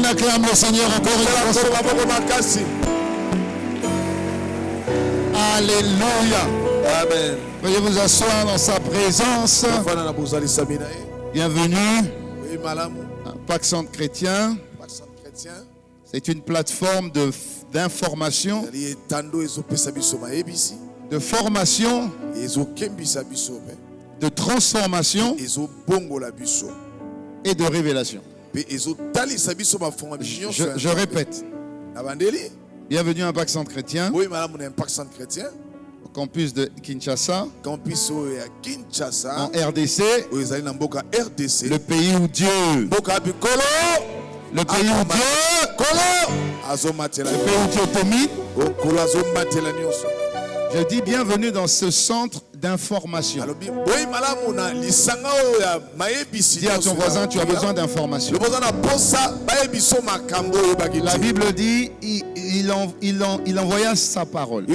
acclame le Seigneur encore une fois. Alléluia. Amen. Veuillez vous asseoir dans sa présence. Bienvenue à Pâques Centre Chrétien. C'est une plateforme d'information, de formation, de transformation et de révélation. Je répète. Bienvenue à Pâques Centre Chrétien, au campus de Kinshasa, en RDC, le pays où Dieu, le pays où Dieu domine. Je dis bienvenue dans ce centre d'information. Dis à ton voisin, tu as besoin d'information. La Bible dit, il envoya sa parole.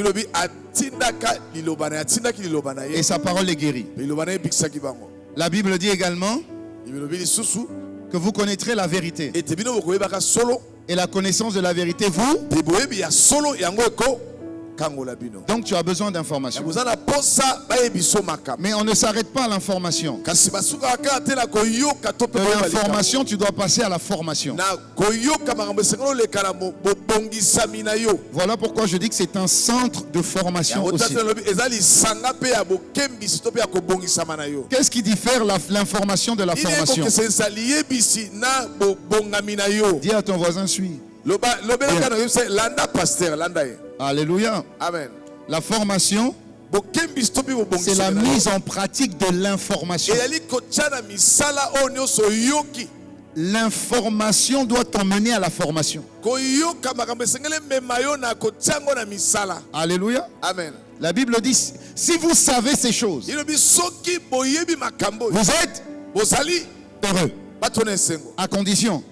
Et sa parole est guérie. La Bible dit également que vous connaîtrez la vérité. Et la connaissance de la vérité, vous. Donc tu as besoin d'informations. Mais on ne s'arrête pas à l'information. De l'information, tu dois passer à la formation. Voilà pourquoi je dis que c'est un centre de formation aussi. Qu'est-ce qui diffère l'information de la formation? Dis à ton voisin, suis. Alléluia. Amen. La formation, c'est la mise en pratique de l'information. L'information doit t'emmener à la formation. Alléluia. Amen. La Bible dit, si vous savez ces choses, vous êtes heureux. À condition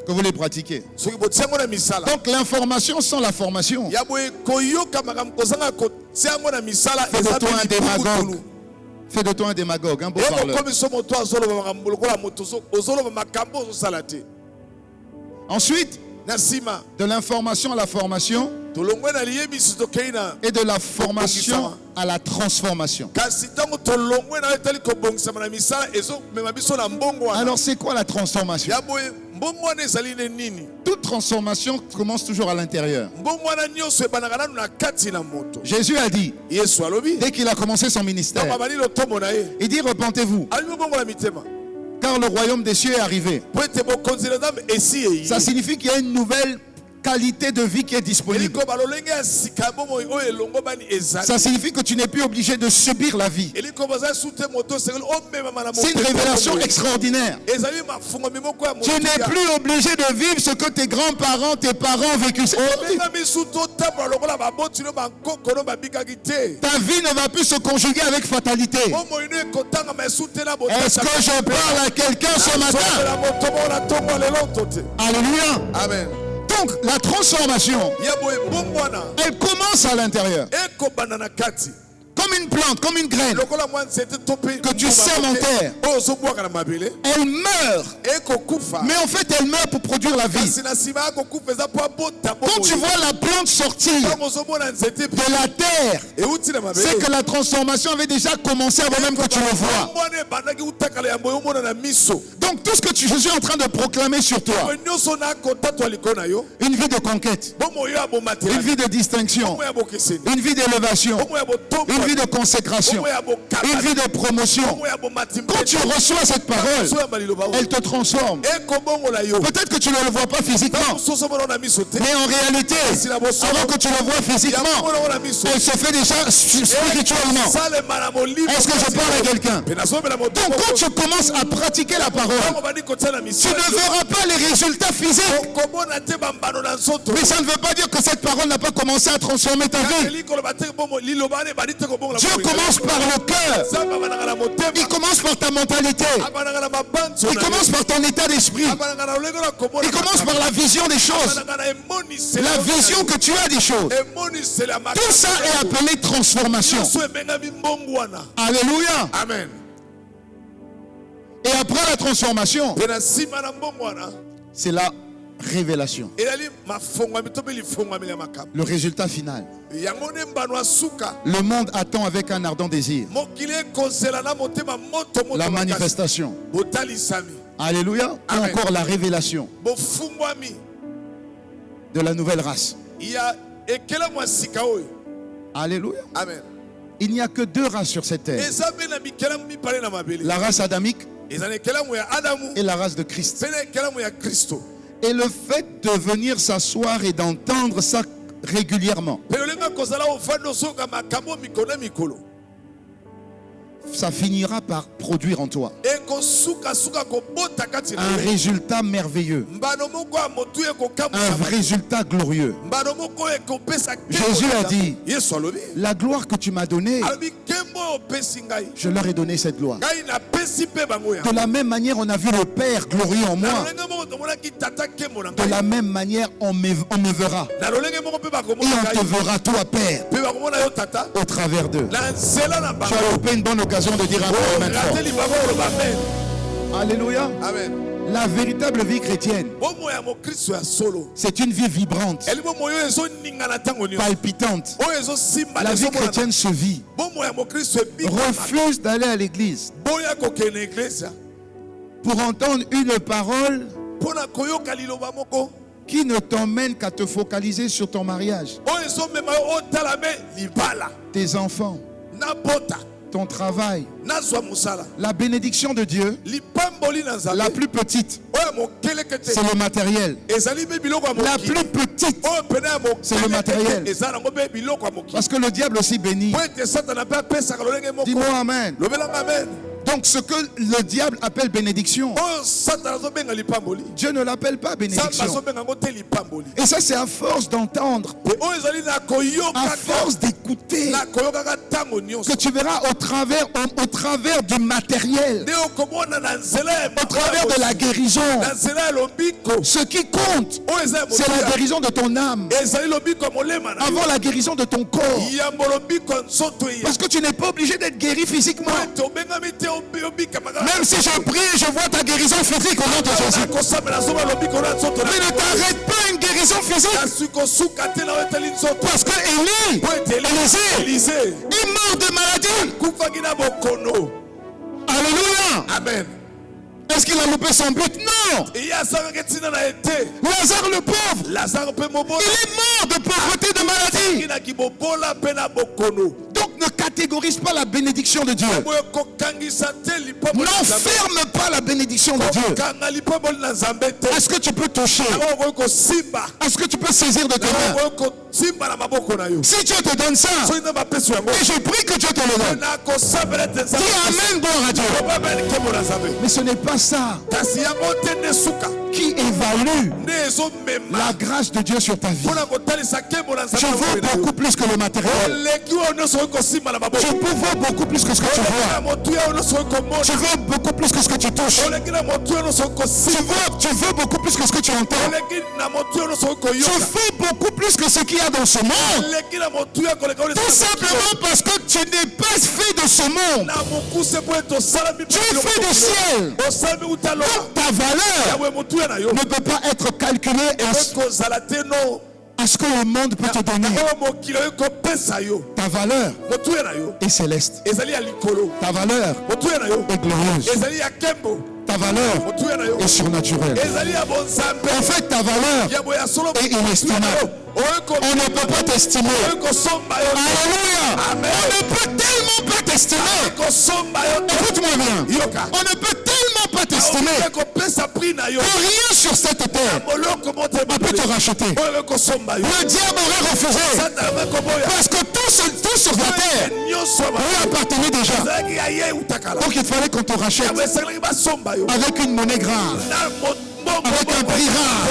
que vous les pratiquez. Donc l'information sans la formation, fais de toi un démagogue, un beau parleur. Ensuite, de l'information à la formation, et de la formation à la transformation. Alors c'est quoi la transformation? Toute transformation commence toujours à l'intérieur. Jésus a dit, dès qu'il a commencé son ministère, il dit repentez-vous, car le royaume des cieux est arrivé. Ça signifie qu'il y a une nouvelle qualité de vie qui est disponible. Ça signifie que tu n'es plus obligé de subir la vie. C'est une révélation extraordinaire. Tu n'es plus obligé de vivre ce que tes grands-parents, tes parents ont vécu. Ta vie ne va plus se conjuguer avec fatalité. Est-ce que je parle à quelqu'un ce matin? Alléluia. Amen. Donc la transformation, elle commence à l'intérieur. Comme une plante, comme une graine que tu sèmes en terre. Elle meurt. Mais en fait elle meurt pour produire la vie. Quand tu vois la plante sortir de la terre, c'est que la transformation avait déjà commencé avant même que tu le vois. Donc tout ce que je suis en train de proclamer sur toi, une vie de conquête, une vie de distinction, une vie d'élévation, une vie de consécration, une vie de promotion. Quand tu reçois cette parole, elle te transforme. Peut-être que tu ne le vois pas physiquement, mais en réalité, avant que tu le vois physiquement, elle se fait déjà spirituellement. Est-ce que je parle à quelqu'un? Donc quand tu commences à pratiquer la parole, tu ne verras pas les résultats physiques. Mais ça ne veut pas dire que cette parole n'a pas commencé à transformer ta vie. Dieu commence par le cœur. Il commence par ta mentalité. Il commence par ton état d'esprit. Il commence par la vision des choses. La vision que tu as des choses. Tout ça est appelé transformation. Alléluia. Amen. Et après la transformation, C'est la révélation. Le résultat final. Le monde attend avec un ardent désir la manifestation. Alléluia. Et encore la révélation de la nouvelle race. Alléluia. Amen. Il n'y a que 2 races sur cette terre. La race adamique et la race de Christ. Et le fait de venir s'asseoir et d'entendre ça régulièrement, ça finira par produire en toi un résultat merveilleux, un résultat glorieux. Jésus a dit, la gloire que tu m'as donnée, je leur ai donné cette gloire. De la même manière, on a vu le Père glorieux en moi. De la même manière, on me verra. Et on te verra, toi, Père, au travers d'eux. Tu as loupé une bonne occasion de dire un amen fort. Alléluia. Amen. La véritable vie chrétienne, c'est une vie vibrante, palpitante. La vie chrétienne se vit. Refuse d'aller à l'église pour entendre une parole qui ne t'emmène qu'à te focaliser sur ton mariage, tes enfants, ton travail. La bénédiction de Dieu, la plus petite, c'est le matériel. La plus petite, c'est le matériel. Parce que le diable aussi bénit. Dis-moi amen. Donc ce que le diable appelle bénédiction, Dieu ne l'appelle pas bénédiction. Et ça, c'est à force d'entendre, à force d'écouter, que tu verras au travers du matériel, au travers de la guérison. Ce qui compte, c'est la guérison de ton âme avant la guérison de ton corps. Parce que tu n'es pas obligé d'être guéri physiquement. Même si je prie et je vois ta guérison physique au nom de Jésus, mais ne t'arrête pas une guérison physique. Parce que Élisée, il meurt de maladie. Alléluia. Amen. Est-ce qu'il a loupé son but? Non. Lazare le pauvre, il est mort de pauvreté, de maladie. Donc ne catégorise pas la bénédiction de Dieu. N'enferme pas la bénédiction de Dieu. Est-ce que tu peux toucher? Est-ce que tu peux saisir de tes mains? Si Dieu te donne ça, et je prie que Dieu te le donne, dis amen, gloire à Dieu. Mais ce n'est pas ça qui évalue la grâce de Dieu sur ta vie. Je veux beaucoup plus que le matériel. Je veux beaucoup plus que ce que tu vois. Je veux beaucoup plus que ce que tu touches. Tu veux beaucoup plus que ce que tu entends. Je veux beaucoup plus que ce qu'il y a dans ce monde. Tout simplement parce que tu n'es pas fait de ce monde. Tu es fait du ciel. Donc ta valeur ne peut pas être calculée à ce que le monde peut te donner. Ta valeur est céleste. Ta valeur est glorieuse. Ta valeur est surnaturelle. En fait, ta valeur est inestimable. On ne peut pas t'estimer. Alléluia. On ne peut tellement pas t'estimer. Écoute-moi bien. On ne peut tellement pas t'estimer que rien sur cette terre on peut te racheter. Le diable aurait refusé. Parce que tout sur la terre lui appartenait déjà. Donc il fallait qu'on te rachète avec une monnaie grave, avec un prix rare.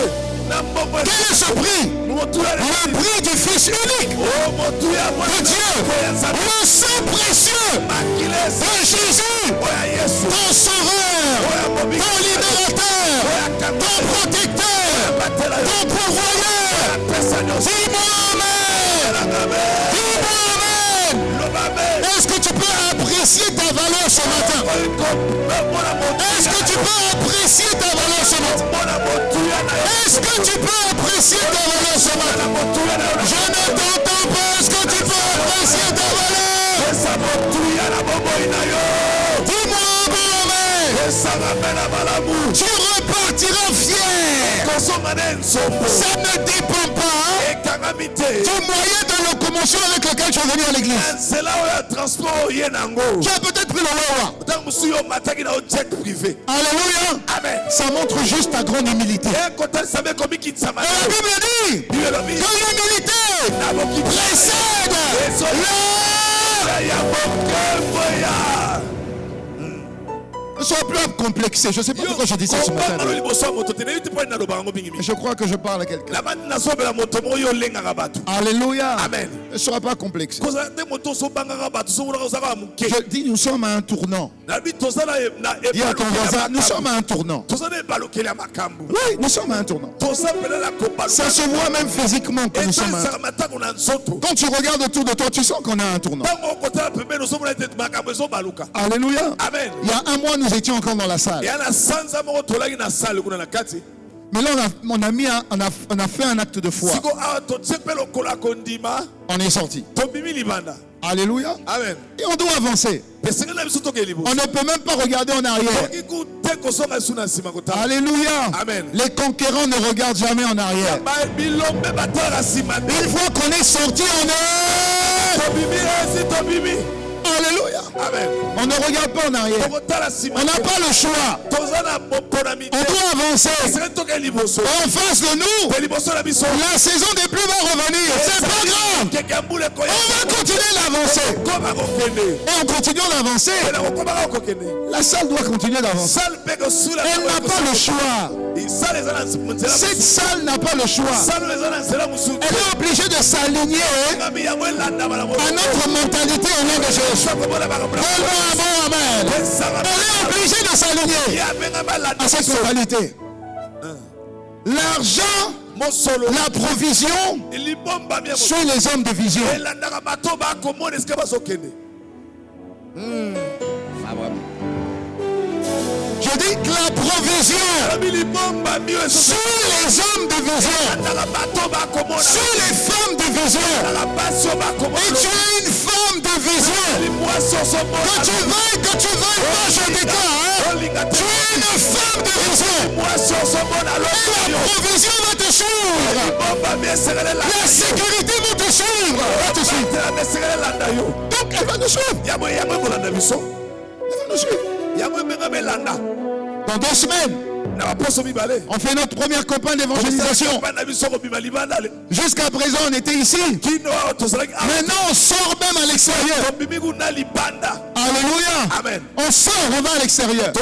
Quel est ce prix? Le prix du Fils unique de Dieu, le sang précieux de Jésus, ton sauveur, ton libérateur, ton protecteur, ton pourvoyeur. Dis-moi amen. Dis-moi amen. Est-ce que tu peux apprécier ta valeur ce matin? Est-ce que tu peux apprécier ta valeur ce matin? que tu peux apprécier ta valeur ce matin? Je ne t'entends pas. Est-ce que tu peux apprécier ta valeur? Dis-moi amen. Tu repartiras fier. Ça ne dépend pas du moyen de locomotion avec lequel tu es venu à l'église. Tu as peut-être pris le Wawa. Alléluia. Amen. Ça montre juste ta grande humilité. Et la Bible dit que l'humilité précède ne sois plus complexé. Je ne sais pas pourquoi je dis ça ce matin. Je crois que je parle à quelqu'un. Alléluia. Amen. Ne sois pas complexé. Je dis, nous sommes à un tournant. Dis à ton voisin, nous sommes à un tournant. Oui, nous sommes à un tournant. Ça se voit même physiquement que nous sommes à un tournant. Quand tu regardes autour de toi, tu sens qu'on a un tournant. Alléluia. Amen. Il y a un mois, nous étions encore dans la salle. Mais là, on a fait un acte de foi. On est sorti. Alléluia. Amen. Et on doit avancer. On ne peut même pas regarder en arrière. Alléluia. Amen. Les conquérants ne regardent jamais en arrière. Une fois qu'on est sorti, on est... Alléluia. Amen. On ne regarde pas en arrière. On n'a pas le choix. On doit avancer. En face de nous, la saison des pluies va revenir. C'est pas grave. On va continuer d'avancer. Et en continuant d'avancer, la salle doit continuer d'avancer. Elle n'a pas le choix. Cette salle n'a pas le choix. Elle est obligée de s'aligner à notre mentalité au nom de Jésus. Amen. Elle est obligée de s'aligner à cette mentalité. L'argent, la provision suit les hommes de vision. Je dis que la provision suit les hommes de vision, suit les femmes de vision. Et tu es une femme de vision. Que tu veuilles pas, je déclare, tu es une femme de vision. Et la provision va te suivre. La sécurité va te suivre. Donc elle va nous suivre. Elle va nous suivre. Dans 2 semaines, on fait notre première campagne d'évangélisation. Jusqu'à présent, on était ici. Maintenant, on sort même à l'extérieur. Alléluia. Amen. On sort, on va à l'extérieur.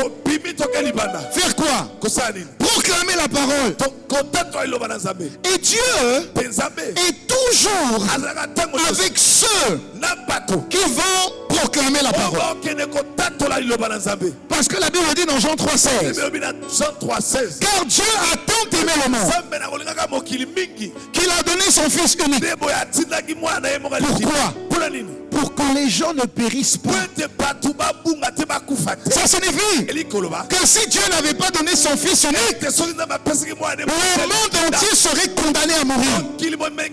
Faire quoi? Proclamer la parole. Et Dieu est toujours avec ceux qui vont proclamer la parole. Parce que la Bible dit dans Jean 3,16 car Dieu a tant aimé le monde qu'il a donné son Fils unique. Pourquoi? Pour que les gens ne périssent pas. Ça signifie que si Dieu n'avait pas donné son Fils unique, le monde entier serait condamné à mourir. Mais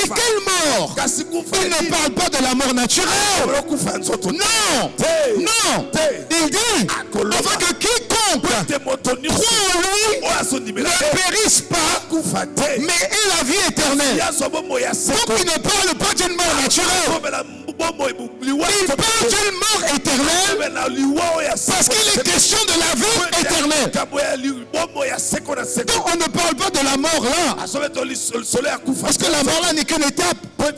quelle mort? Il ne parle pas de la mort naturelle. Non. Non. Il dit afin que quiconque croit en lui ne périsse pas, mais ait la vie éternelle. Donc il ne parle pas d'une mort naturelle. Il parle d'une mort éternelle parce qu'il est question de la vie éternelle. Donc on ne parle pas de la mort là, parce que la mort là n'est qu'une étape. Comme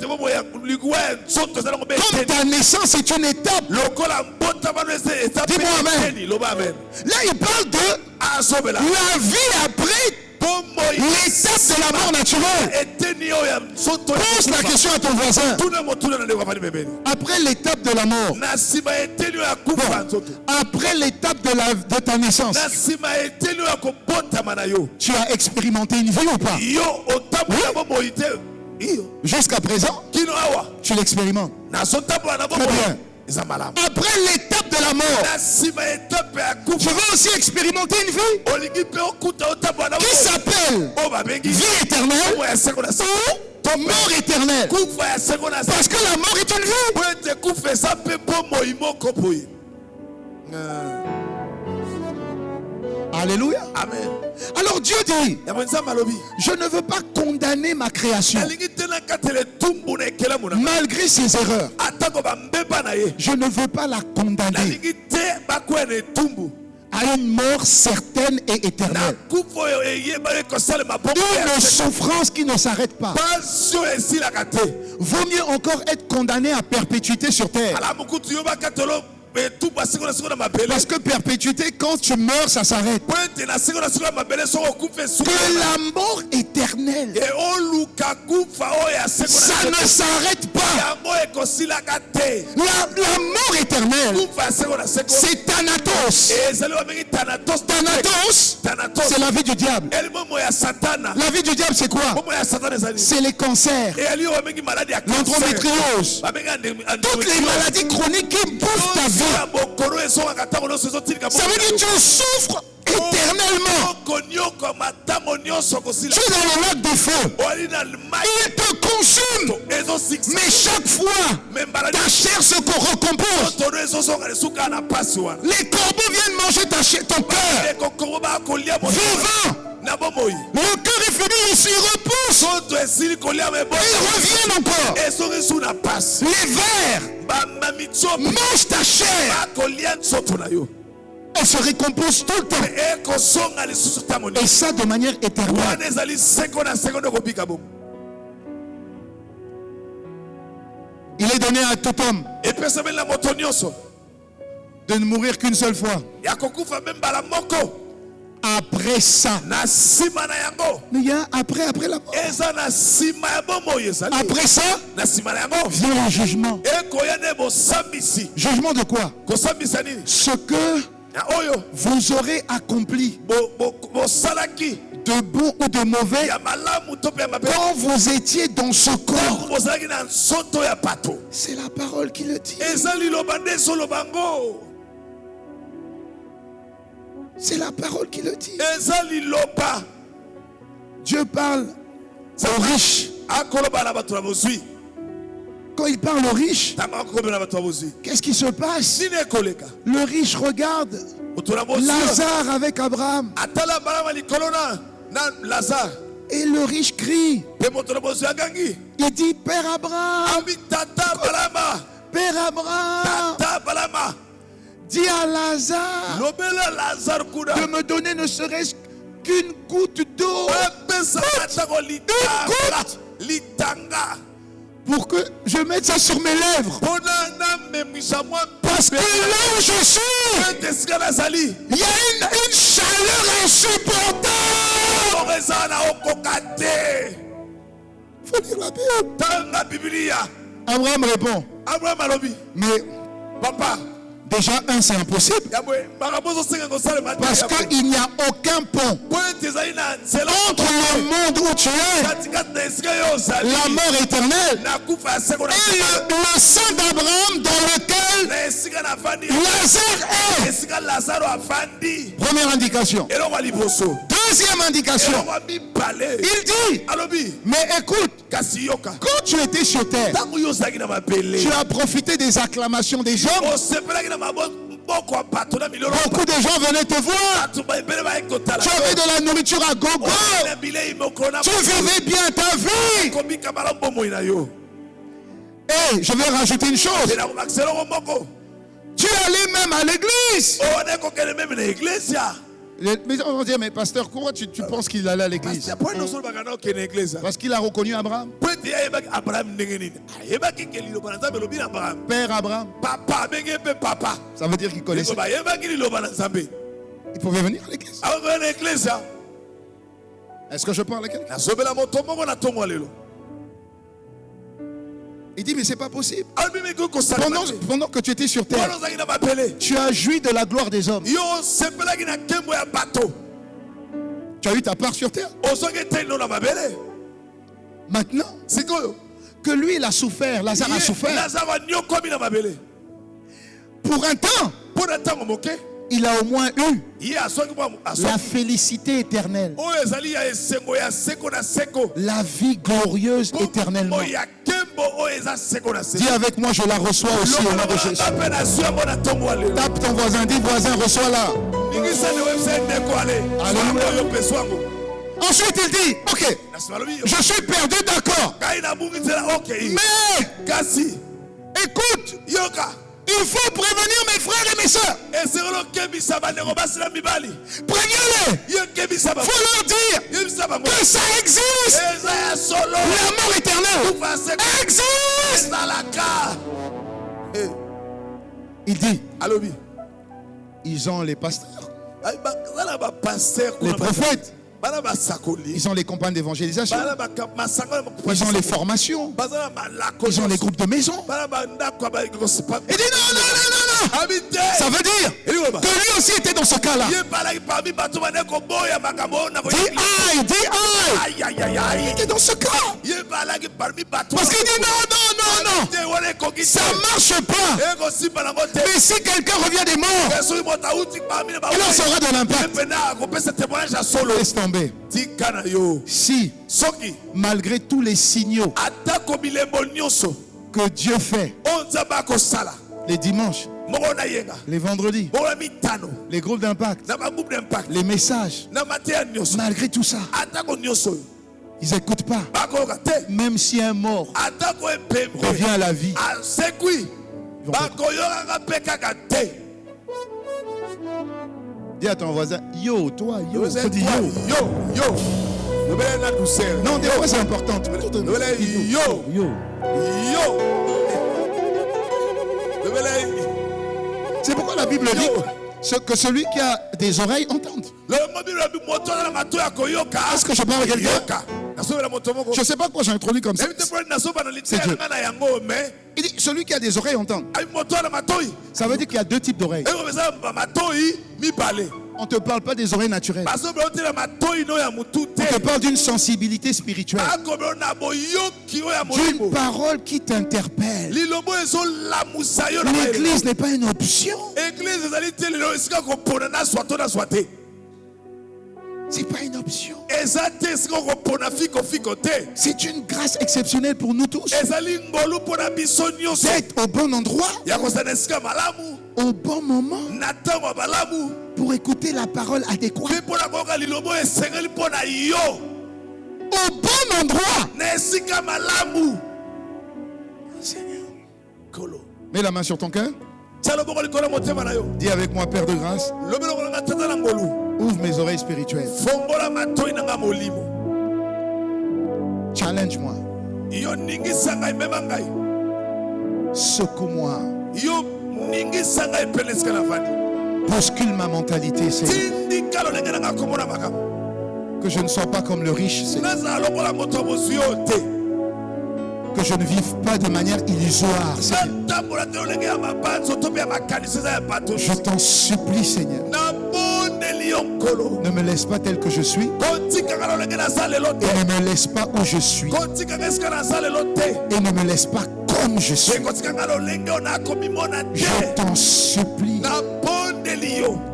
ta naissance est une étape. Dis-moi amen. Là il parle de la vie après l'étape de la mort naturelle. Pose la question à ton voisin. Après l'étape de la mort, après l'étape de ta naissance, tu as expérimenté une vie ou pas? Oui. Jusqu'à présent, tu l'expérimentes. Très bien. Après l'étape de la mort, je vais aussi expérimenter une vie qui s'appelle vie éternelle ou mort éternelle. Parce que la mort est une vie. Alléluia. Amen. Alors Dieu dit, je ne veux pas condamner ma création malgré ses erreurs. Je ne veux pas la condamner à une mort certaine et éternelle. Une souffrance qui ne s'arrête pas. Vaut mieux encore être condamné à perpétuité sur terre. Parce que perpétuité, quand tu meurs, ça s'arrête. Que la mort éternelle, ça ne s'arrête pas. La mort éternelle, c'est Thanatos. Thanatos, c'est la vie du diable. La vie du diable, c'est quoi? C'est les cancers, l'endométriose, toutes les maladies chroniques qui bouffent ta vie. Ça veut dire que tu souffres éternellement. Tu es dans le lac de feu. Il te consume. Mais chaque fois, ta chair se recompose. Les corbeaux viennent manger ton cœur. Vivant. Le cœur est fini, il s'y repousse. Ils reviennent encore. Les vers mangent ta chair. Elle se recompose tout le temps. Et ça de manière éternelle. Il est donné à tout homme de ne mourir qu'une seule fois. Après ça, mais il y a après la mort. Après ça, vient le jugement. Jugement de quoi? Ce que vous aurez accompli de bon ou de mauvais quand vous étiez dans ce corps. C'est la parole qui le dit. C'est la parole qui le dit. Dieu parle aux riches. Quand il parle aux riches, qu'est-ce qui se passe? Le riche regarde Lazare avec Abraham. Et le riche crie. Il dit, Père Abraham, Père Abraham, dis à Lazare de me donner ne serait-ce qu'une goutte d'eau. Une goutte. Pour que je mette ça sur mes lèvres. Parce que là où je suis, il y a une chaleur insupportable. Il faut lire la Bible. Abraham répond, mais papa, déjà, c'est impossible. Parce qu'il n'y a aucun pont entre le monde où tu es, la mort éternelle, et le sein d'Abraham dans lequel Lazare est. Première indication. Deuxième indication. Il dit, mais écoute, quand tu étais sur terre, tu as profité des acclamations des gens. Beaucoup de gens venaient te voir. Tu avais de la nourriture à gogo. Tu vivais bien ta vie. Et je vais rajouter une chose. Tu allais même à l'église. Mais on va dire, mais pasteur, pourquoi tu penses qu'il allait à l'église? Parce qu'il a reconnu Abraham. Père Abraham. Ça veut dire qu'il connaissait. Il pouvait venir à l'église. Est-ce que je parle à quelqu'un? Il dit, mais c'est pas possible. Pendant que tu étais sur terre, tu as joui de la gloire des hommes. Tu as eu ta part sur terre. Maintenant, que lui, il a souffert, Lazare a souffert. pour un temps, il a au moins eu la félicité éternelle, la vie glorieuse éternellement. Dis avec moi, je la reçois aussi au nom de Jésus. Tape ton voisin, dis voisin, reçois-la. Alléluia. Ensuite il dit, ok, je suis perdu, d'accord. Mais, écoute, il faut prévenir mes frères et mes soeurs. Préviens-les. Il faut leur dire que ça existe. La mort éternelle existe. Il dit, ils ont les pasteurs, les prophètes, ils ont les campagnes d'évangélisation, ils ont les formations, ils ont les groupes de maison. Il dit non. Ça veut dire que lui aussi était dans ce cas-là. Dis aïe. Il était dans ce cas. Parce qu'il dit non. Ça ne marche pas. Mais si quelqu'un revient des morts, il en sera de l'impact. Laisse tomber. Si, malgré tous les signaux que Dieu fait, les dimanches, les vendredis, les groupes d'impact, les messages, malgré tout ça, ils n'écoutent pas. Même si un mort revient à la vie, dis à ton voisin, yo, toi, yo. Dis yo. Non, des fois c'est important. Yo. C'est pourquoi la Bible dit que celui qui a des oreilles entende. Est-ce que je parle à quelqu'un? Je ne sais pas pourquoi j'ai introduit comme ça. C'est Dieu. Il dit celui qui a des oreilles entende. Ça veut dire qu'il y a deux types d'oreilles. On ne te parle pas des oreilles naturelles. On te parle d'une sensibilité spirituelle. D'une parole qui t'interpelle. L'église n'est pas une option. C'est pas une option. C'est une grâce exceptionnelle pour nous tous. D'être au bon endroit, au bon moment, pour écouter la parole adéquate. Au bon endroit. Seigneur. Mets la main sur ton cœur. Dis avec moi, Père de grâce, ouvre mes oreilles spirituelles. Challenge-moi. Secoue-moi. Bouscule ma mentalité, Seigneur. Que je ne sois pas comme le riche, Seigneur. Que je ne vive pas de manière illusoire, Seigneur. Je t'en supplie, Seigneur. Ne me laisse pas tel que je suis. Et ne me laisse pas où je suis. Et ne me laisse pas comme je suis. Je t'en supplie.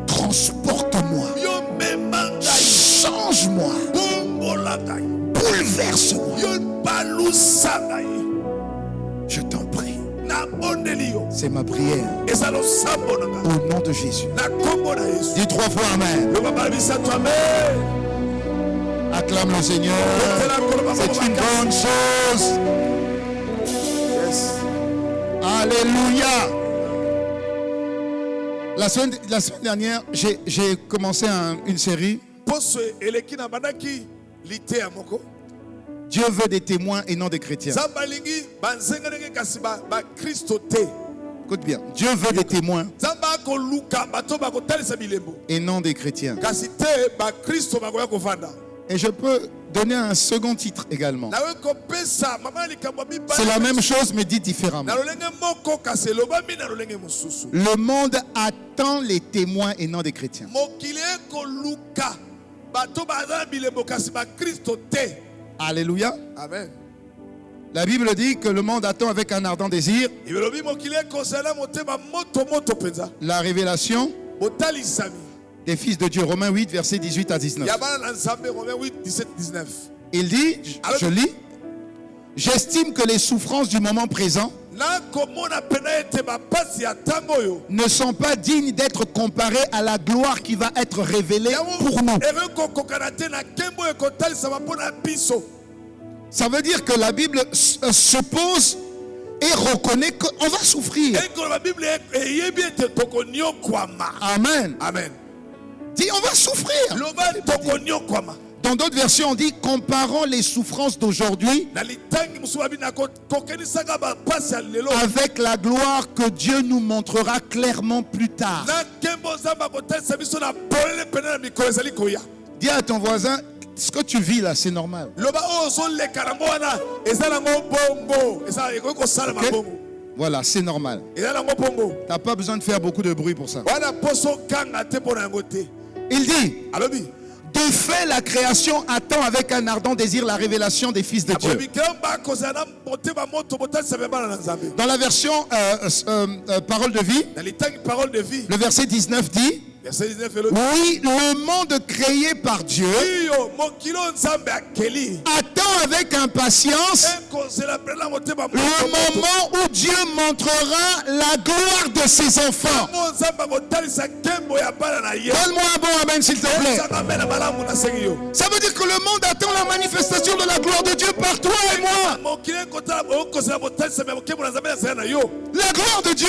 Transporte-moi. Change-moi. Bouleverse-moi. Je t'en prie. C'est ma prière. Au nom de Jésus. Dis 3 fois Amen. Acclame le Seigneur. C'est une bonne chose. Yes. Alléluia. La semaine dernière, j'ai commencé une série. Dieu veut des témoins et non des chrétiens. Écoute bien. Dieu veut des témoins et non des chrétiens. Et je peux donner un second titre également. C'est la même chose mais dit différemment. Le monde attend les témoins et non des chrétiens. Alléluia. Amen. La Bible dit que le monde attend avec un ardent désir la révélation des fils de Dieu. Romains 8, versets 18 à 19. Il dit, je lis, j'estime que les souffrances du moment présent ne sont pas dignes d'être comparées à la gloire qui va être révélée pour nous. Ça veut dire que la Bible suppose et reconnaît qu'on va souffrir. Amen. Amen. Dit on va souffrir. Dans d'autres versions, on dit comparons les souffrances d'aujourd'hui avec la gloire que Dieu nous montrera clairement plus tard. Dis à ton voisin, ce que tu vis là, c'est normal. Okay? Voilà, c'est normal. Tu n'as pas besoin de faire beaucoup de bruit pour ça. Il dit, de fait, la création attend avec un ardent désir la révélation des fils de Dieu. Dans la version Parole de vie, le verset 19 dit, oui, le monde créé par Dieu attend avec impatience le moment où Dieu montrera la gloire de ses enfants. Donne-moi un bon amen s'il te plaît. Ça veut dire que le monde attend la manifestation de la gloire de Dieu par toi et moi. La gloire de Dieu,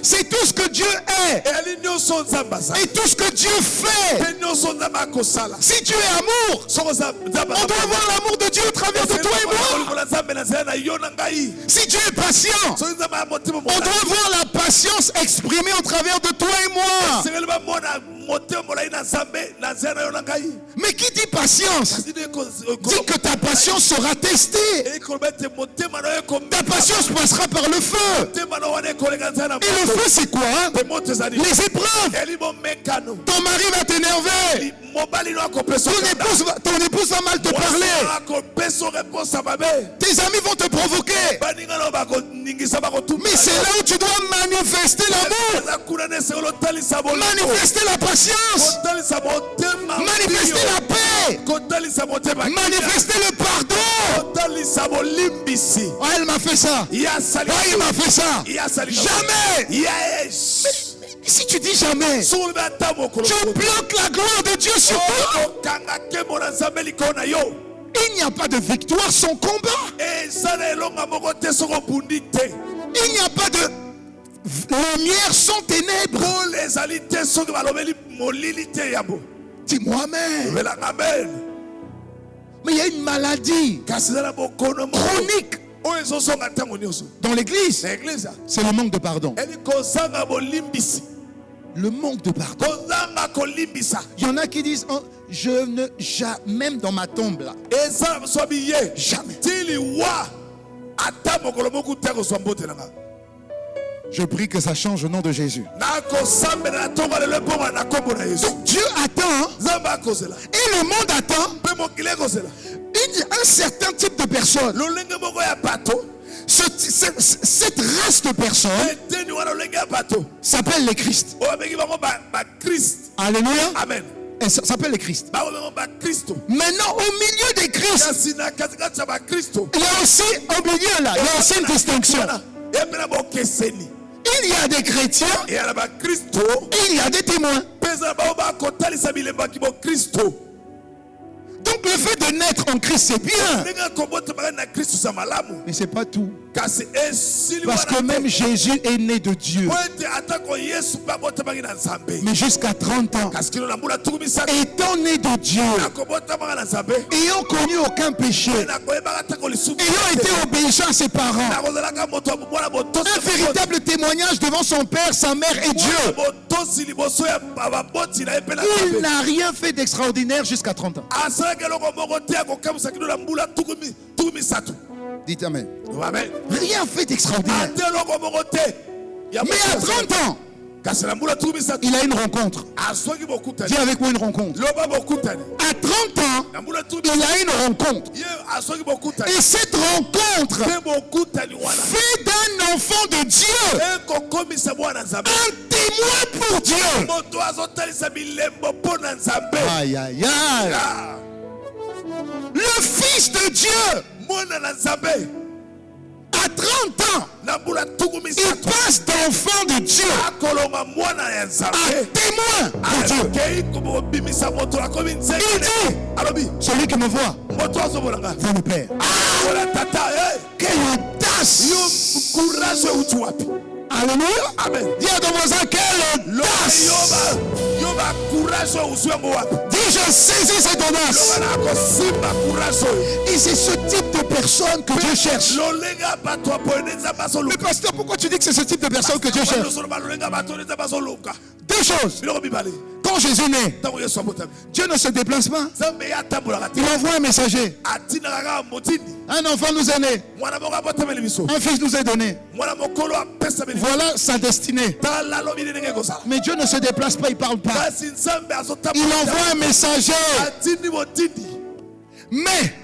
c'est tout ce que Dieu est et tout ce que Dieu fait. Si tu es amour, on doit voir l'amour de Dieu au travers de toi et moi. Si tu es patient, on doit voir la patience exprimée au travers de toi et moi. Mais qui dit patience dit que ta patience sera testée. Ta patience passera par le feu. Et le feu, c'est quoi? Les épreuves. Ton mari va t'énerver. Ton épouse va mal te parler. Tes amis vont te provoquer. Mais c'est là où tu dois manifester l'amour, manifester la patience, manifester la paix, manifester le pardon. Oh, elle m'a fait ça. Oh, il m'a fait ça. Jamais. Si tu dis jamais, tu bloques la gloire de Dieu sur toi. Il n'y a pas de victoire sans combat. Il n'y a pas de lumière sans ténèbres. Dis-moi amen. Mais il y a une maladie chronique dans l'église. C'est le manque de pardon. Le manque de pardon. Il y en a qui disent oh, je ne jamais, même dans ma tombe là. Jamais. Je prie que ça change au nom de Jésus. Donc Dieu attend et le monde attend un certain type de personne. Cette race de personnes s'appelle les Christ. Alléluia. Amen. Elle s'appelle les Christ. Maintenant, au milieu des Christ, il y a aussi au milieu là, il y a aussi une distinction. Il y a des chrétiens et il y a des témoins. Donc le fait de naître en Christ c'est bien. Mais c'est pas tout. Parce que même Jésus est né de Dieu. Mais jusqu'à 30 ans, étant né de Dieu, ayant connu aucun péché, ayant été obéissant à ses parents, un véritable témoignage devant son père, sa mère et Dieu. Il n'a rien fait d'extraordinaire jusqu'à 30 ans. Dites amen. Rien fait d'extraordinaire. Mais à 30 ans, il a une rencontre. Dis avec moi une rencontre. À 30 ans, il a une rencontre. Et cette rencontre fait d'un enfant de Dieu un témoin pour Dieu. Aïe, aïe, aïe. Le Fils de Dieu, à 30 ans, il passe d'enfant de Dieu à témoin pour Dieu. Il dit, celui qui me voit, voit le Père. Quelle audace! Alléluia. Amen. Dis à ton voisin, quelle audace! Dis, je saisis cette audace. Et c'est ce type de personne que Dieu cherche. Mais pasteur, pourquoi tu dis que c'est ce type de personne que Dieu cherche? Deux choses. Quand Jésus est né, Dieu ne se déplace pas. Il envoie un messager. Un enfant nous est né. Un fils nous est donné. Voilà sa destinée. Mais Dieu ne se déplace pas, il ne parle pas. Il envoie un messager. Mais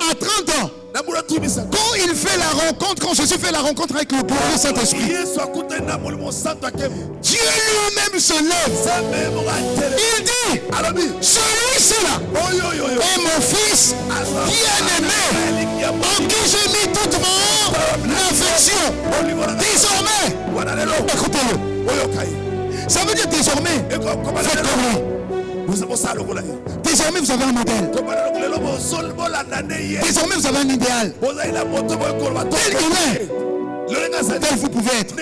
à 30 ans, quand il fait la rencontre, quand Jésus fait la rencontre avec le glorieux Saint-Esprit, Dieu lui-même se lève. Il dit, celui-ci là est mon fils bien-aimé, en qui j'ai mis toute mon affection. Désormais, écoutez-le. Ça veut dire désormais, faites comme lui. Désormais vous avez un modèle. Désormais vous avez un idéal. Tel il est, tel vous pouvez être.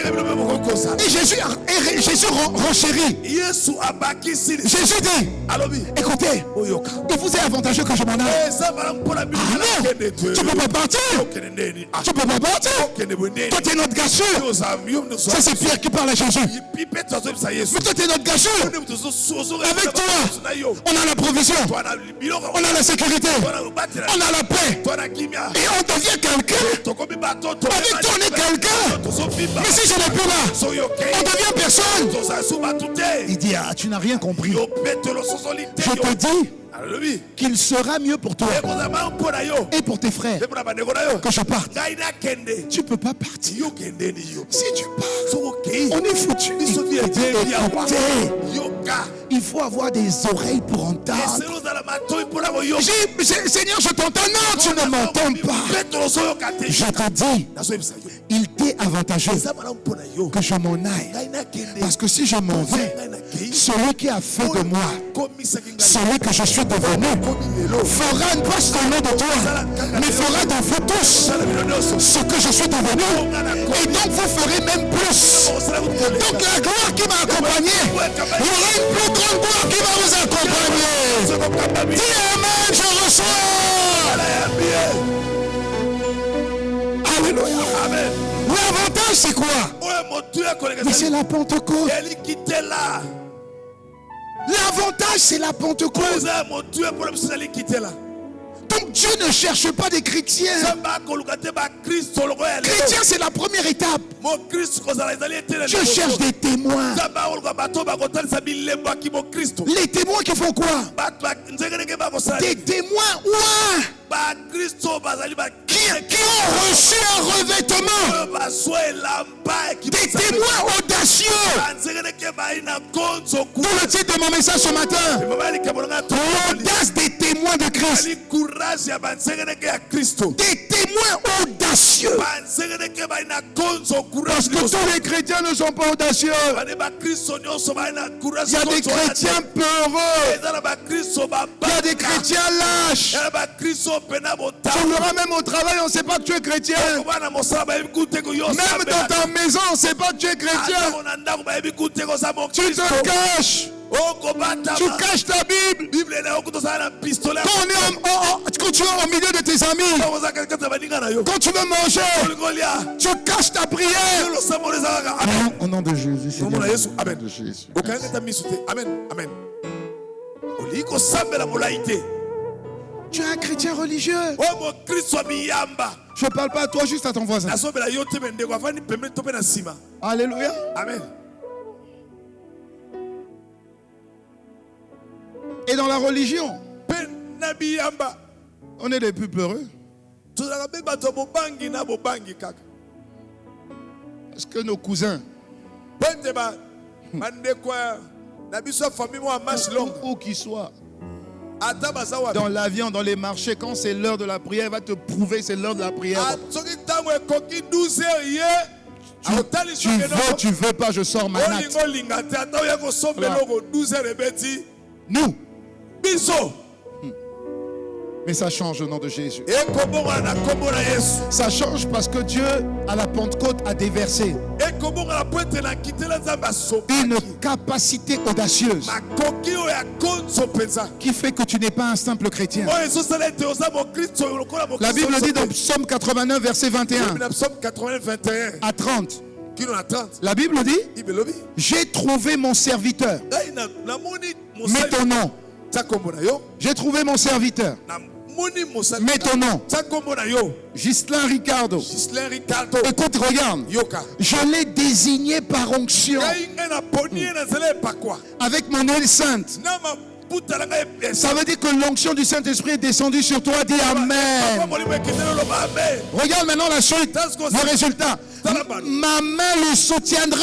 Et Jésus renchérit. Jésus dit, écoutez, il vous est avantageux que je m'en aille. Ah non, tu ne peux pas partir. Tu ne peux pas partir. Toi tu es notre gars sûr. Ça c'est Pierre qui parle à Jésus. Mais toi tu es notre gars sûr. Avec toi, on a la provision, on a la sécurité, on a la paix. Et on devient quelqu'un. Avec toi on est quelqu'un. Mais si je n'ai plus là, on devient personne. Il dit, ah, tu n'as rien compris. Je te dis qu'il sera mieux pour toi et pour tes frères que je parte. Tu ne peux pas partir. Si tu pars, on est foutu. Il faut avoir des oreilles pour entendre. Seigneur, je t'entends. Non, tu ne m'entends pas. Je te dis, il t'est avantageux que je m'en aille. Parce que si je m'en vais, celui qui a fait de moi, celui que je suis devenu, fera pas seulement de toi, mais fera de vous tous ce que je suis devenu. Et donc vous ferez même plus. Donc la gloire qui m'a accompagné, il y aura une plus grande gloire qui va vous accompagner. Dis amen, je reçois. Alléluia. Amen. L'avantage c'est quoi? Mais c'est la Pentecôte. L'avantage c'est la Pentecôte. Donc Dieu ne cherche pas des chrétiens. Chrétien c'est la première étape. Dieu cherche des témoins. Les témoins qui font quoi? Des témoins qui ont reçu un revêtement. Des témoins audacieux. Tout le titre de mon message ce matin, l'audace des témoins de Christ. Des témoins audacieux. Parce que tous les chrétiens ne sont pas audacieux. Il y a des chrétiens peureux. Il y a des chrétiens lâches. Tu l'auras même au travail, on ne sait pas que tu es chrétien. Même dans ta maison, on ne sait pas que tu es chrétien. Tu te caches. Tu caches ta Bible. Quand tu es au milieu de tes amis, quand tu veux manger, tu caches ta prière. Au nom de Jésus. Amen. Amen. Amen. Tu es un chrétien religieux. Je ne parle pas à toi, juste à ton voisin. Alléluia. Amen. Et dans la religion, on est les plus peureux. Est-ce que nos cousins, où qu'ils soient, dans l'avion, dans les marchés, quand c'est l'heure de la prière, il va te prouver que c'est l'heure de la prière. Tu veux pas, je sors ma natte. Nous. Mais ça change au nom de Jésus. Ça change parce que Dieu, à la Pentecôte, a déversé une capacité audacieuse qui fait que tu n'es pas un simple chrétien. La Bible dit dans Psaume 89, verset 21 à 30. La Bible dit: j'ai trouvé mon serviteur. Mets ton nom. J'ai trouvé mon serviteur. Mets ton nom. Ghislain Ricardo. Écoute, regarde. Je l'ai désigné par onction. Avec mon huile sainte. Ça veut dire que l'onction du Saint-Esprit est descendue sur toi. Dis Amen. Regarde maintenant la suite. Le résultat. Ma main le soutiendra.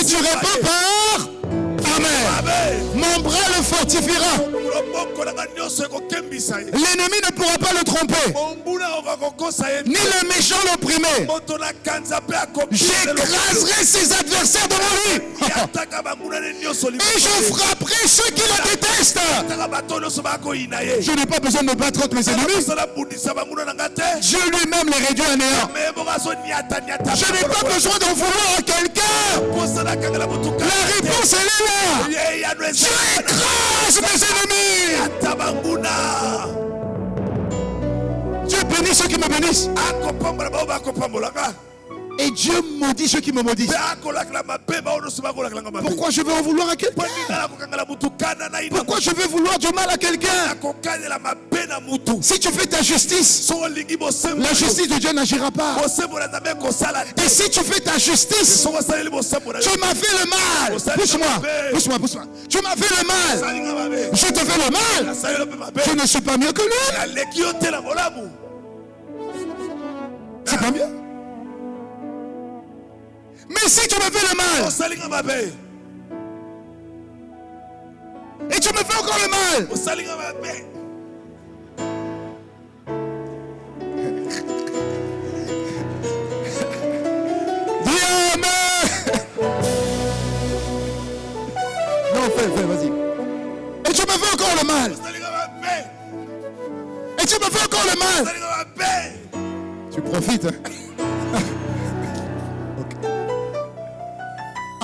Et tu réponds par Amen. Mon bras le fortifiera. L'ennemi ne pourra pas le tromper, ni le méchant l'opprimer. J'écraserai ses adversaires devant lui. Et je frapperai ceux qui le détestent. Je n'ai pas besoin de me battre contre mes ennemis. Dieu lui-même les réduit à néant. Je n'ai pas besoin d'en vouloir à quelqu'un. La réponse elle est là. Je écrase mes ennemis. Dieu bénit ceux qui me bénissent. Et Dieu maudit ceux qui me maudissent. Pourquoi je veux en vouloir à quelqu'un? Pourquoi je veux vouloir du mal à quelqu'un? Si tu fais ta justice, la justice de Dieu n'agira pas. Et si tu fais ta justice, tu m'as fait le mal. Pousse-moi. Tu m'as fait le mal. Je te fais le mal. Je ne suis pas mieux que lui. C'est pas mieux. Mais si tu me fais le mal, et tu me fais encore le mal, dis Amen. Non, fais, vas-y. Et tu me fais encore le mal. Et tu me fais encore le mal. Tu profites, hein?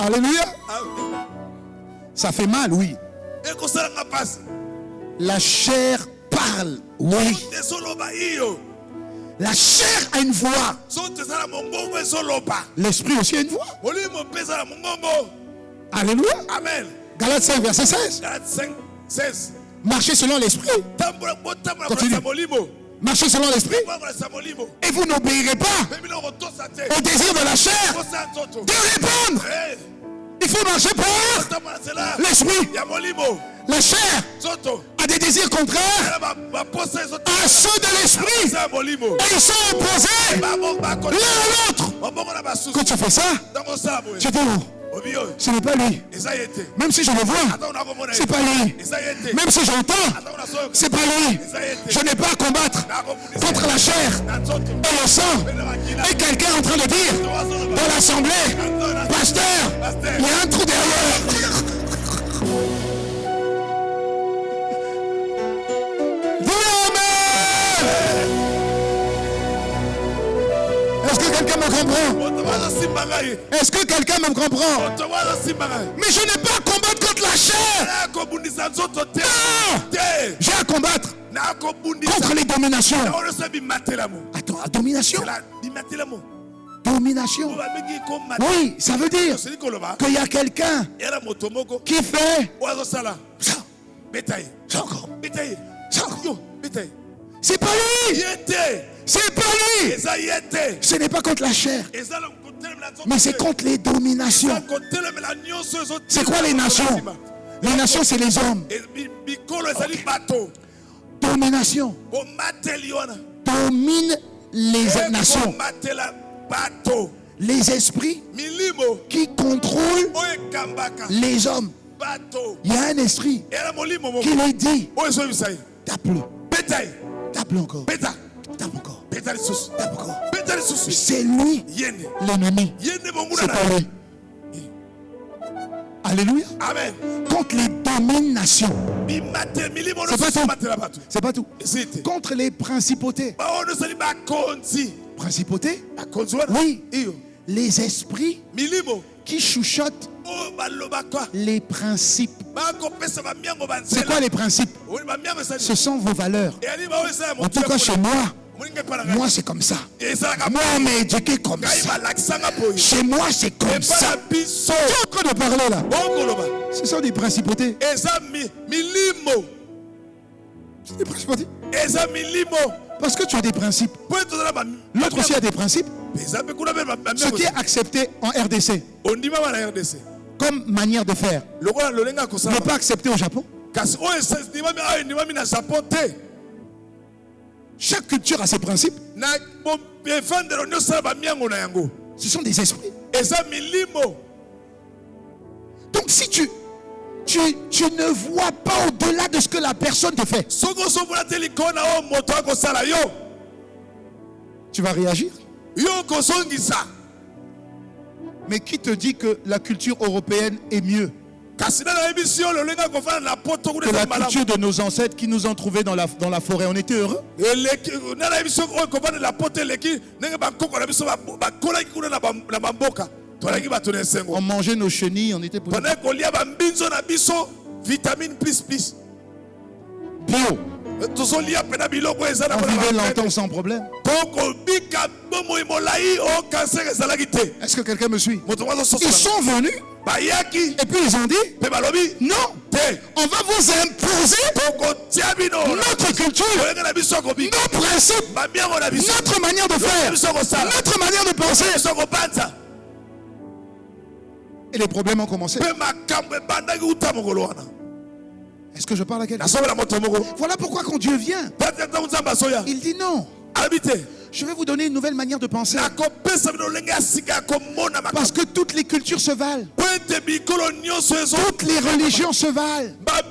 Alléluia. Ça fait mal, oui. La chair parle, oui. La chair a une voix. L'esprit aussi a une voix. Alléluia. Amen. Galates 5, verset 16. Marchez selon l'esprit. Continue. Marchez selon l'esprit. Et vous n'obéirez pas au désir de la chair de répondre. Il faut marcher par l'esprit. La chair a des désirs contraires à ceux de l'esprit. Et ils sont opposés l'un à l'autre. Quand tu fais ça, tu dis non. Ce n'est pas lui. Même si je le vois, c'est pas lui. Même si j'entends, c'est pas lui. Je n'ai pas à combattre contre la chair et le sang. Et quelqu'un est en train de dire dans l'assemblée: pasteur, il y a un trou derrière. Est-ce que quelqu'un me comprend? Est-ce que quelqu'un me comprend? Mais je n'ai pas à combattre contre la chair. Non. J'ai à combattre contre les dominations. Attends, la domination? Domination. Oui, ça veut dire qu'il y a quelqu'un qui fait ça. Ça encore. C'est pas lui. C'est pas lui. Ce n'est pas contre la chair, mais c'est contre les dominations. C'est quoi les nations? Les nations, c'est les hommes. Okay. Domination. dominent les nations. Les esprits qui contrôlent les hommes. Il y a un esprit qui lui dit, tape-le. Tape-le encore. Tape encore. Tape encore. C'est lui l'ennemi. C'est pas lui. Alléluia. Amen. Contre les dominations. C'est pas tout. Contre les principautés. Principautés? Oui. Les esprits qui chuchotent les principes. C'est quoi les principes? Ce sont vos valeurs. En tout cas chez moi c'est comme ça. Moi on m'a éduqué comme ça. Chez moi c'est comme ça. Tu es en train de parler là. Ce sont des principautés. C'est des principautés. Parce que tu as des principes. L'autre aussi a des principes. Ce qui est accepté en RDC comme manière de faire n'est pas accepté au Japon. Chaque culture a ses principes. Ce sont des esprits. Donc si tu ne vois pas au-delà de ce que la personne te fait, tu vas réagir. Mais qui te dit que la culture européenne est mieux que la culture de nos ancêtres qui nous ont trouvés dans la forêt? On était heureux. On mangeait nos chenilles, on était pour bio. On vivait longtemps sans problème. Est-ce que quelqu'un me suit? Ils sont venus et puis ils ont dit non, on va vous imposer notre culture, nos principes, notre manière de faire, notre manière de penser. Et les problèmes ont commencé. Est-ce que je parle à quelqu'un? Voilà pourquoi quand Dieu vient, il dit non. Je vais vous donner une nouvelle manière de penser. Parce que toutes les cultures se valent. Toutes les religions se valent. Moi,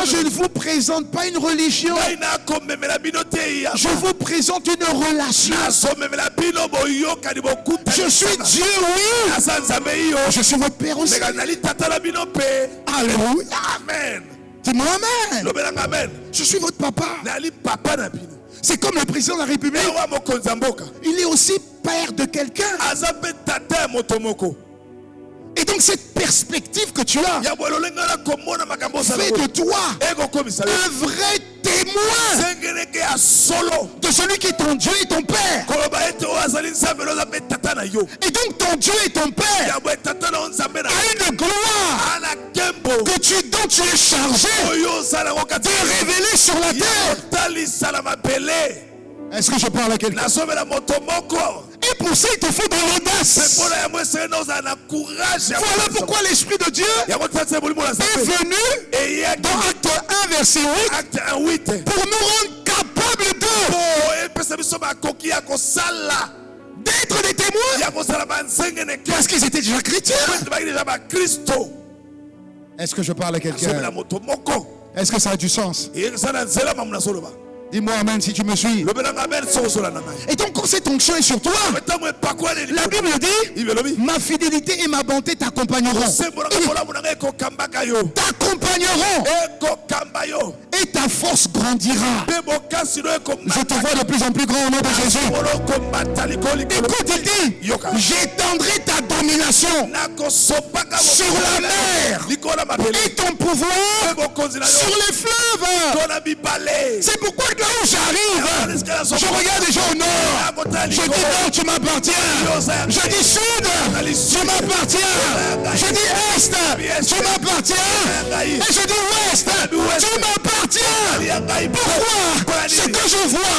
je ne vous présente pas une religion. Je vous présente une relation. Je suis Dieu, oui. Je suis votre Père aussi. Alléluia. Amen. Dis-moi Amen. Je suis votre papa. C'est comme le président de la République. Il est aussi père de quelqu'un. Et donc cette perspective que tu as fait de toi un vrai témoin de celui qui est ton Dieu et ton Père. Et donc ton Dieu et ton Père a une gloire dont tu es chargé de révéler sur la terre. Est-ce que je parle à quelqu'un? Et pour ça, il te faut de l'audace. Voilà pourquoi l'Esprit de Dieu est venu dans Acte 1, verset 8, pour nous rendre capables d'être des témoins. Parce qu'ils étaient déjà chrétiens. Est-ce que je parle à quelqu'un? Est-ce que ça a du sens? Dis-moi Amen si tu me suis. Et donc quand cette onction est sur toi, la Bible dit, ma fidélité et ma bonté t'accompagneront. T'accompagneront. Et ta force grandira. Je te vois de plus en plus grand au nom de Jésus. Écoute, il dit, j'étendrai ta domination sur la mer et ton pouvoir sur les fleuves. C'est pourquoi là où j'arrive, je regarde les gens au nord. Je dis nord, tu m'appartiens. Je dis sud, tu m'appartiens. Je dis est, tu m'appartiens. Et je dis ouest, tu m'appartiens. Pourquoi? Ce que je vois,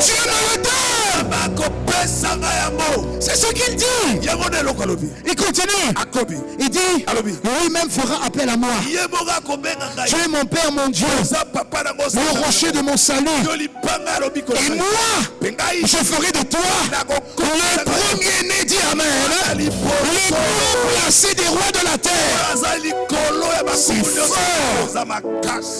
Dieu me le donne. C'est ce qu'il dit. Il continue. Il dit, lui-même fera appel à moi. Tu es mon Père, mon Dieu, le rocher de mon salut. Il moi, je ferai de toi le premier-né, dit Amen, le plus placé des rois de la terre. C'est fort.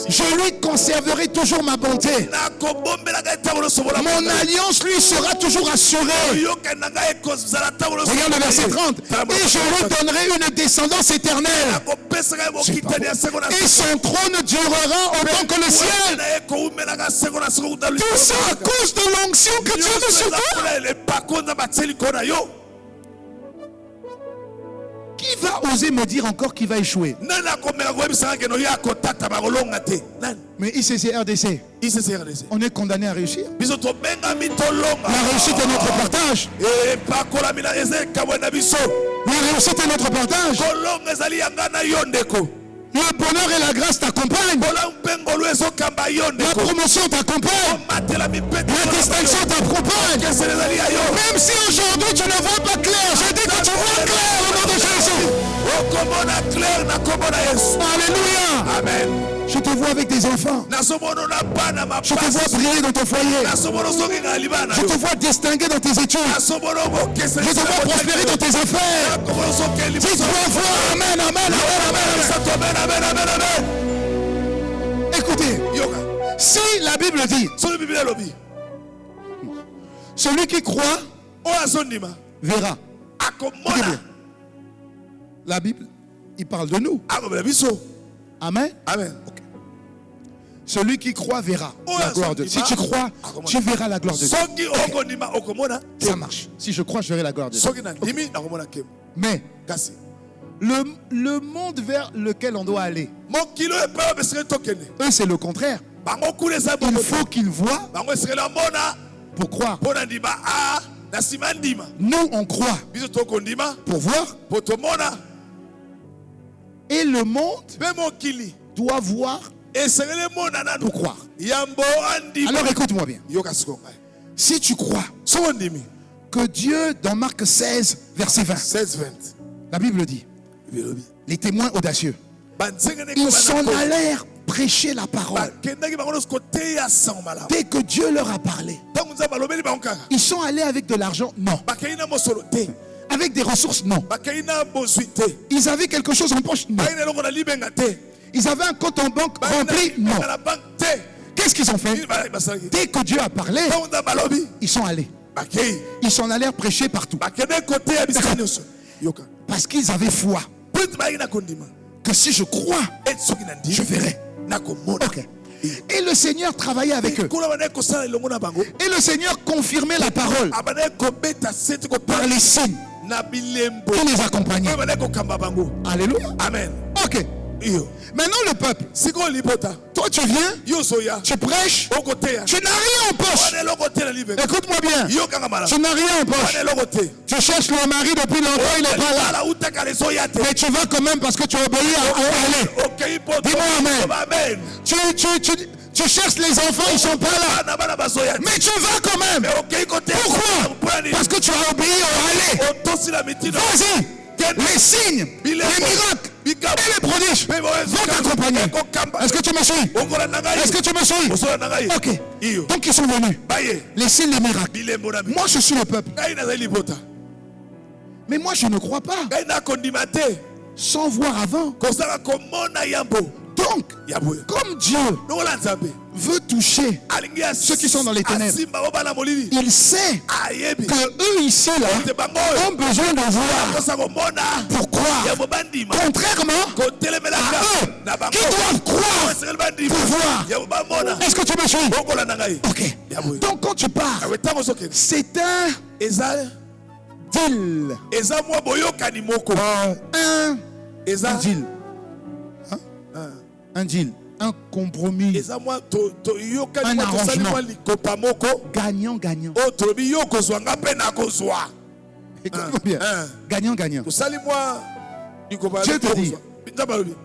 Je lui conserverai toujours ma bonté. Mon alliance lui sera toujours assurée. Regarde le verset 30. Et je lui donnerai une descendance éternelle. Et son trône durera autant que le ciel. Tout ça à cause de l'onction que Dieu te sur toi. Qui va oser me dire encore qu'il va échouer? Mais ICC-RDC, on est condamné à réussir. La réussite est notre partage. La réussite est notre partage. Le bonheur et la grâce t'accompagnent. La promotion t'accompagne. La distinction t'accompagne. Même si aujourd'hui tu ne vois pas clair, je dis que tu vois clair au nom de Jésus. Alléluia. Amen. Je te vois avec des enfants. Je te vois briller dans ton foyer. Je te vois distinguer dans tes études. Je te vois prospérer dans tes affaires. Si tu vas voir, amen, amen, amen, amen, amen. Écoutez, si la Bible dit, celui qui croit verra. La Bible, il parle de nous. Amen. Amen. Okay. Celui qui croit verra la gloire de Dieu. Si tu crois, tu verras la gloire de Dieu. Okay. Ça marche. Si je crois, je verrai la gloire de Dieu. Okay. Mais le monde vers lequel on doit aller, eux, c'est le contraire. Il faut qu'ils voient pour croire. Nous, on croit pour voir. Et le monde doit voir pour croire. Alors écoute-moi bien. Si tu crois que Dieu, dans Marc 16, verset 20, la Bible dit, les témoins audacieux, ils s'en allèrent prêcher la parole. Dès que Dieu leur a parlé, ils sont allés avec de l'argent? Non. Avec des ressources? Non. Ils avaient quelque chose en poche? Non. Ils avaient un compte en banque rempli? Non. Qu'est-ce qu'ils ont fait? Dès que Dieu a parlé, ils sont allés. Ils s'en allèrent prêcher partout. Parce qu'ils avaient foi que si je crois, je verrai. Okay. Et le Seigneur travaillait avec eux. Et le Seigneur confirmait la parole par les signes qui les accompagnaient. Alléluia. Amen. Ok. Maintenant le peuple, toi tu viens, tu prêches, tu n'as rien en poche. Écoute-moi bien, tu n'as rien en poche. Tu cherches le mari depuis longtemps, il n'est pas là. Mais tu vas quand même parce que tu obéis à aller. Dis-moi amen. Tu cherches les enfants, ils ne sont pas là. Mais tu vas quand même. Pourquoi? Parce que tu as obéi à aller. Vas-y. Les signes, les miracles et les prodiges vont t'accompagner. Est-ce que tu me suis? Est-ce que tu me suis? Ok. Donc ils sont venus. Les signes, les miracles. Moi je suis le peuple. Mais moi je ne crois pas. Sans voir avant. Donc, comme Dieu veut toucher ceux qui sont dans les ténèbres, il sait que eux ici là ont besoin de voir. Pourquoi? Contrairement à eux qui doivent croire pour voir. Est-ce que tu me suis? Ok. Donc quand tu pars, c'est un deal. Un deal. Un deal, un compromis, un arrangement gagnant-gagnant. Écoute-moi bien, gagnant-gagnant. Dieu te dit,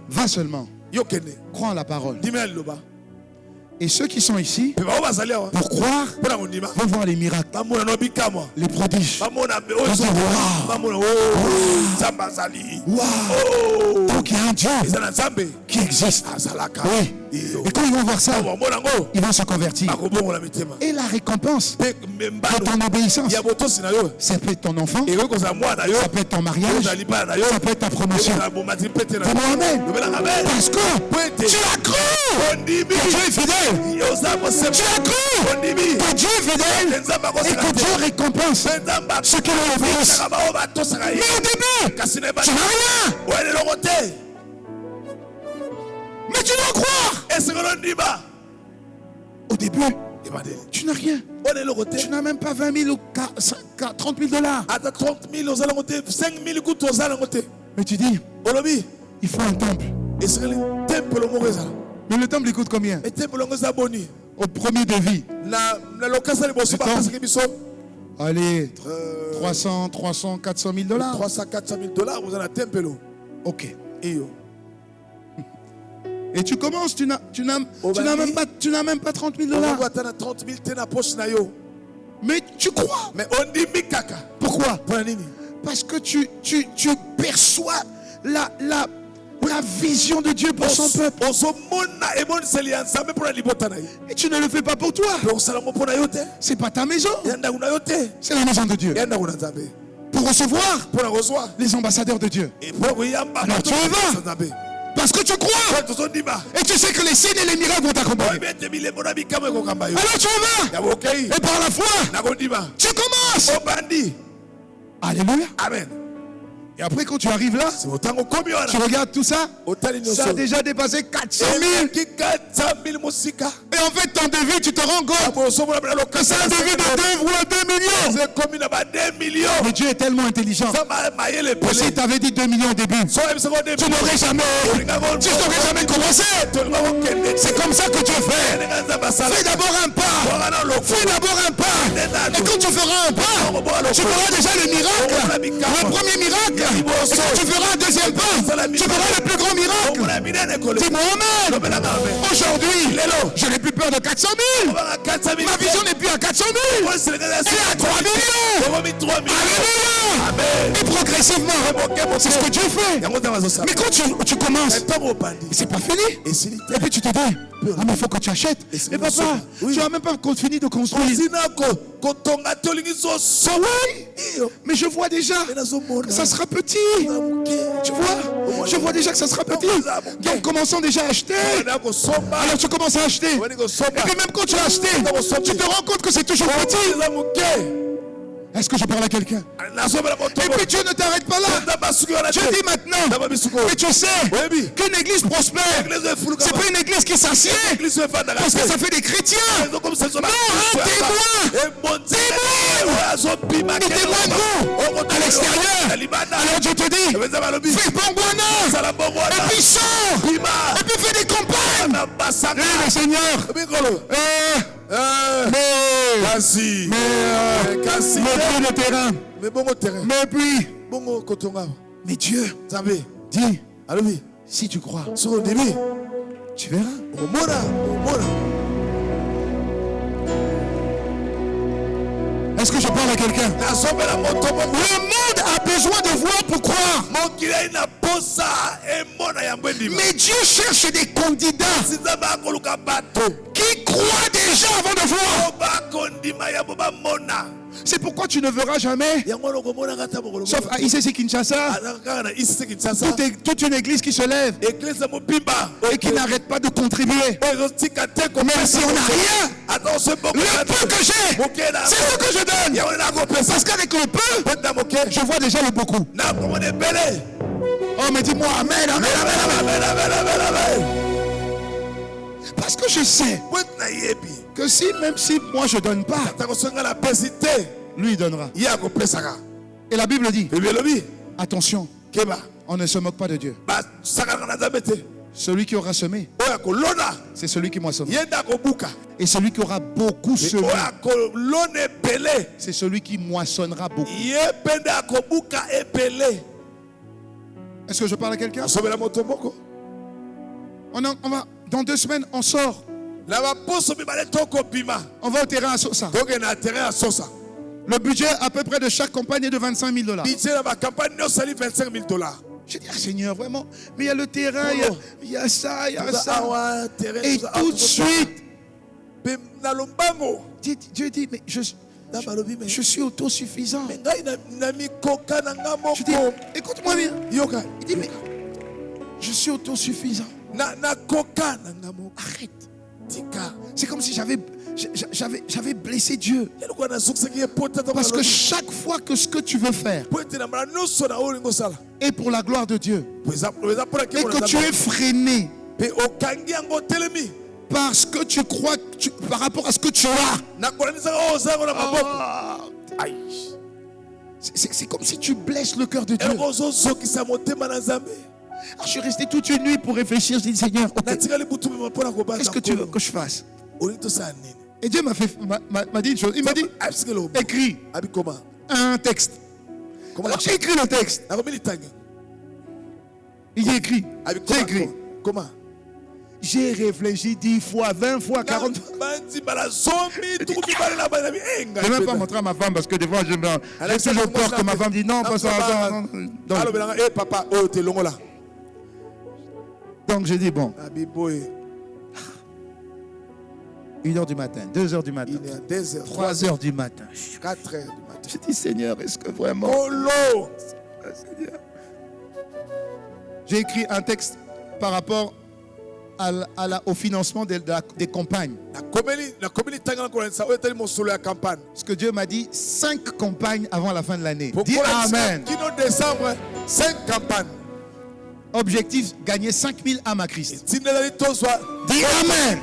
va seulement, crois en la parole. Et ceux qui sont ici, pour croire, vont voir les miracles, les prodiges. Donc il y a un Dieu qui existe. Oui. Et quand ils vont voir ça, ils vont se convertir. Et la récompense de ton obéissance, ça peut être ton enfant, ça peut être ton mariage, ça peut être ta promotion. Dis-moi amen. Parce que tu as cru que Dieu est fidèle. Tu as cru que Dieu est fidèle et que Dieu récompense ce qu'il obéisse. Mais au début, tu n'as rien. Mais tu dois croire. Au début, tu n'as rien. Tu n'as même pas 20 000 ou 30 000 dollars. Mais tu dis, il faut un temple. Mais le temple, il coûte combien? Au premier devis. Allez, 300, 400 000 dollars. 300, 400 000 dollars, vous avez un temple. Ok. Et tu commences, tu n'as même pas 30 000 dollars. Mais tu crois. Pourquoi? Parce que tu perçois la vision de Dieu pour son peuple. Et tu ne le fais pas pour toi. C'est pas ta maison. C'est la maison de Dieu. Pour recevoir les ambassadeurs de Dieu. Alors tu y vas. Parce que tu crois. Et tu sais que les signes et les miracles vont t'accompagner. Alors tu vas. Et par la foi, tu commences. Alléluia. Amen. Et après quand tu arrives là, tu regardes tout ça, ça a déjà dépassé 400 000. Et en fait ton devis, tu te rends compte que c'est un devis de 2 millions. Mais Dieu est tellement intelligent que s'il t'avait dit 2 millions au début, tu n'aurais jamais commencé. C'est comme ça que Dieu fait. Fais d'abord un pas. Et quand tu feras un pas, tu feras déjà le miracle. Le premier miracle. Et quand tu feras un deuxième pas, tu feras le plus grand miracle. Dis-moi amen. Aujourd'hui, je n'ai plus peur de 400 000. Ma vision n'est plus à 400 000. Elle est à 3 millions. Alléluia. Et progressivement, c'est ce que Dieu fait. Mais quand tu commences, c'est pas fini. Et puis tu te dis, ah mais il faut que tu achètes. Et papa, tu n'as même pas fini de construire. Mais je vois déjà que ça sera petit. Tu vois, je vois déjà que ça sera petit. Donc commençons déjà à acheter. Alors tu commences à acheter. Et puis même quand tu as acheté, tu te rends compte que c'est toujours petit. Est-ce que je parle à quelqu'un? Et puis Dieu ne t'arrête pas là. Je dis maintenant, et tu sais qu'une église prospère, c'est pas une église qui s'assied parce que ça fait des chrétiens. Non, un témoin à l'extérieur. Alors Dieu te dit, fais bongwana, et puis sors, et puis fais des campagnes. Mais Seigneur, mais le terrain. Mais Dieu dit, si tu crois, tu verras. Est-ce que je parle à quelqu'un? Le monde a besoin de voir pour croire. Mais Dieu cherche des candidats qui croient déjà avant de voir. C'est pourquoi tu ne verras jamais, sauf à ICC Kinshasa, toute une église qui se lève et qui n'arrête pas de contribuer. Même si on n'a rien, le peu que j'ai, c'est ce que je donne. Parce qu'avec le peu, je vois déjà le beaucoup. Oh mais dis-moi amen, amen, amen, amen. Parce que je sais que même si moi je donne pas, lui il donnera. Et la Bible dit, attention, on ne se moque pas de Dieu. Celui qui aura semé, c'est celui qui moissonnera. Et celui qui aura beaucoup semé, c'est celui qui moissonnera beaucoup. Est-ce que je parle à quelqu'un? On va, dans 2 semaines, on sort. On va au terrain à Sosa. Le budget à peu près de chaque campagne est de 25 000 $. Je dis, Seigneur, vraiment, mais il y a le terrain, il y a ça, il y a ça. Et tout de suite, Dieu dit, mais je suis autosuffisant. Je dis, écoute-moi bien. Il dit, mais je suis autosuffisant. Arrête. C'est comme si j'avais blessé Dieu. Parce que chaque fois que ce que tu veux faire est pour la gloire de Dieu, et que tu es freiné parce que tu crois par rapport à ce que tu as, c'est comme si tu blesses le cœur de Dieu. Alors, je suis resté toute une nuit pour réfléchir. Je dis, Seigneur, qu'est-ce que tu veux que je fasse? Et Dieu m'a dit une chose. Il m'a dit, écris un texte. Alors j'ai écrit le texte. Il dit, écrit. J'ai écrit. Comment? J'ai réfléchi 10 fois, 20 fois, 40 fois. Je ne vais même pas montrer à ma femme parce que des fois, j'ai toujours peur que ma femme dise non, pas ça. Donc j'ai dit, bon. 1h du matin, 2h du matin, 3h du matin, 4h du matin. J'ai dit, Seigneur, est-ce que vraiment... J'ai écrit un texte par rapport au financement des campagnes. Ce que Dieu m'a dit, 5 campagnes avant la fin de l'année. Dis Amen. 5 campagnes. Objectif, gagner 5000 âmes à Christ. Dis Amen.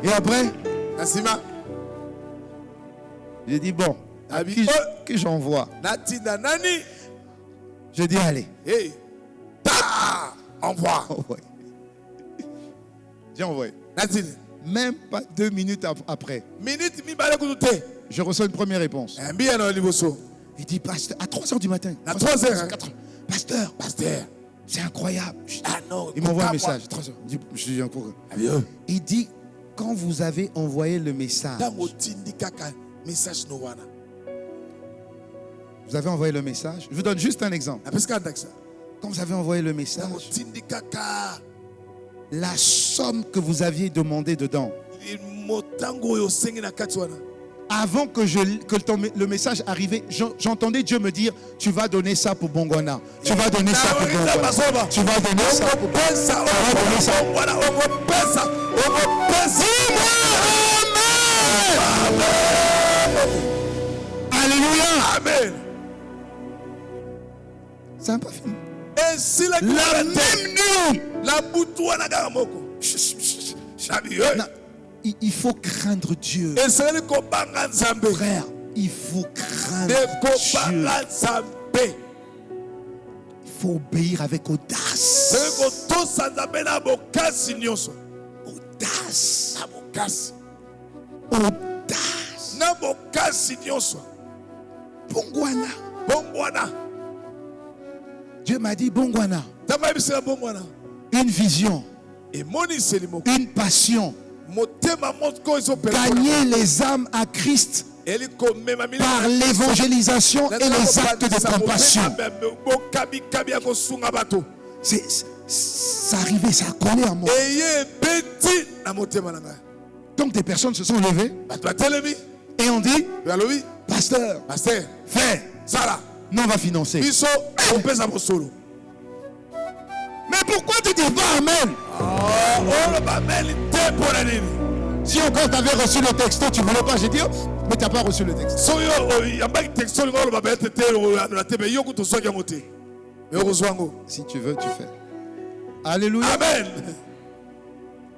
Et après, j'ai dit, bon, qui j'envoie? Je dis, allez. Envoie. J'ai envoyé. Même pas 2 minutes après, je reçois une première réponse. Il dit, pasteur, à 3h du matin. À 3h. Pasteur, c'est incroyable. Il m'envoie un message. 3h. Je dis encore. Il dit, quand vous avez envoyé le message, vous avez envoyé le message. Je vous donne juste un exemple. Quand vous avez envoyé le message, la somme que vous aviez demandé dedans, avant que le message arrivait, j'entendais Dieu me dire, tu vas donner ça pour Bongwana. Tu vas donner ça pour Bongwana. Tu vas donner ça pour Bongwana. Alléluia. Amen. Ça n'a pas fini. La même nuit. Il faut craindre Dieu. Frère, il faut craindre Dieu. Il faut obéir avec audace. Audace. Bongwana. Dieu m'a dit Bongwana. Une vision. Une passion. Gagner les âmes à Christ par l'évangélisation et les actes de compassion. Ça arrivait, ça a collé à moi. Donc des personnes se sont levées et ont dit, pasteur, fais, nous on va financer. Mais pourquoi tu dis pas Amen? Si encore tu avais reçu le texto, tu ne voulais pas, j'ai dit, mais tu n'as pas reçu le texte. Si tu veux, tu fais. Alléluia. Amen.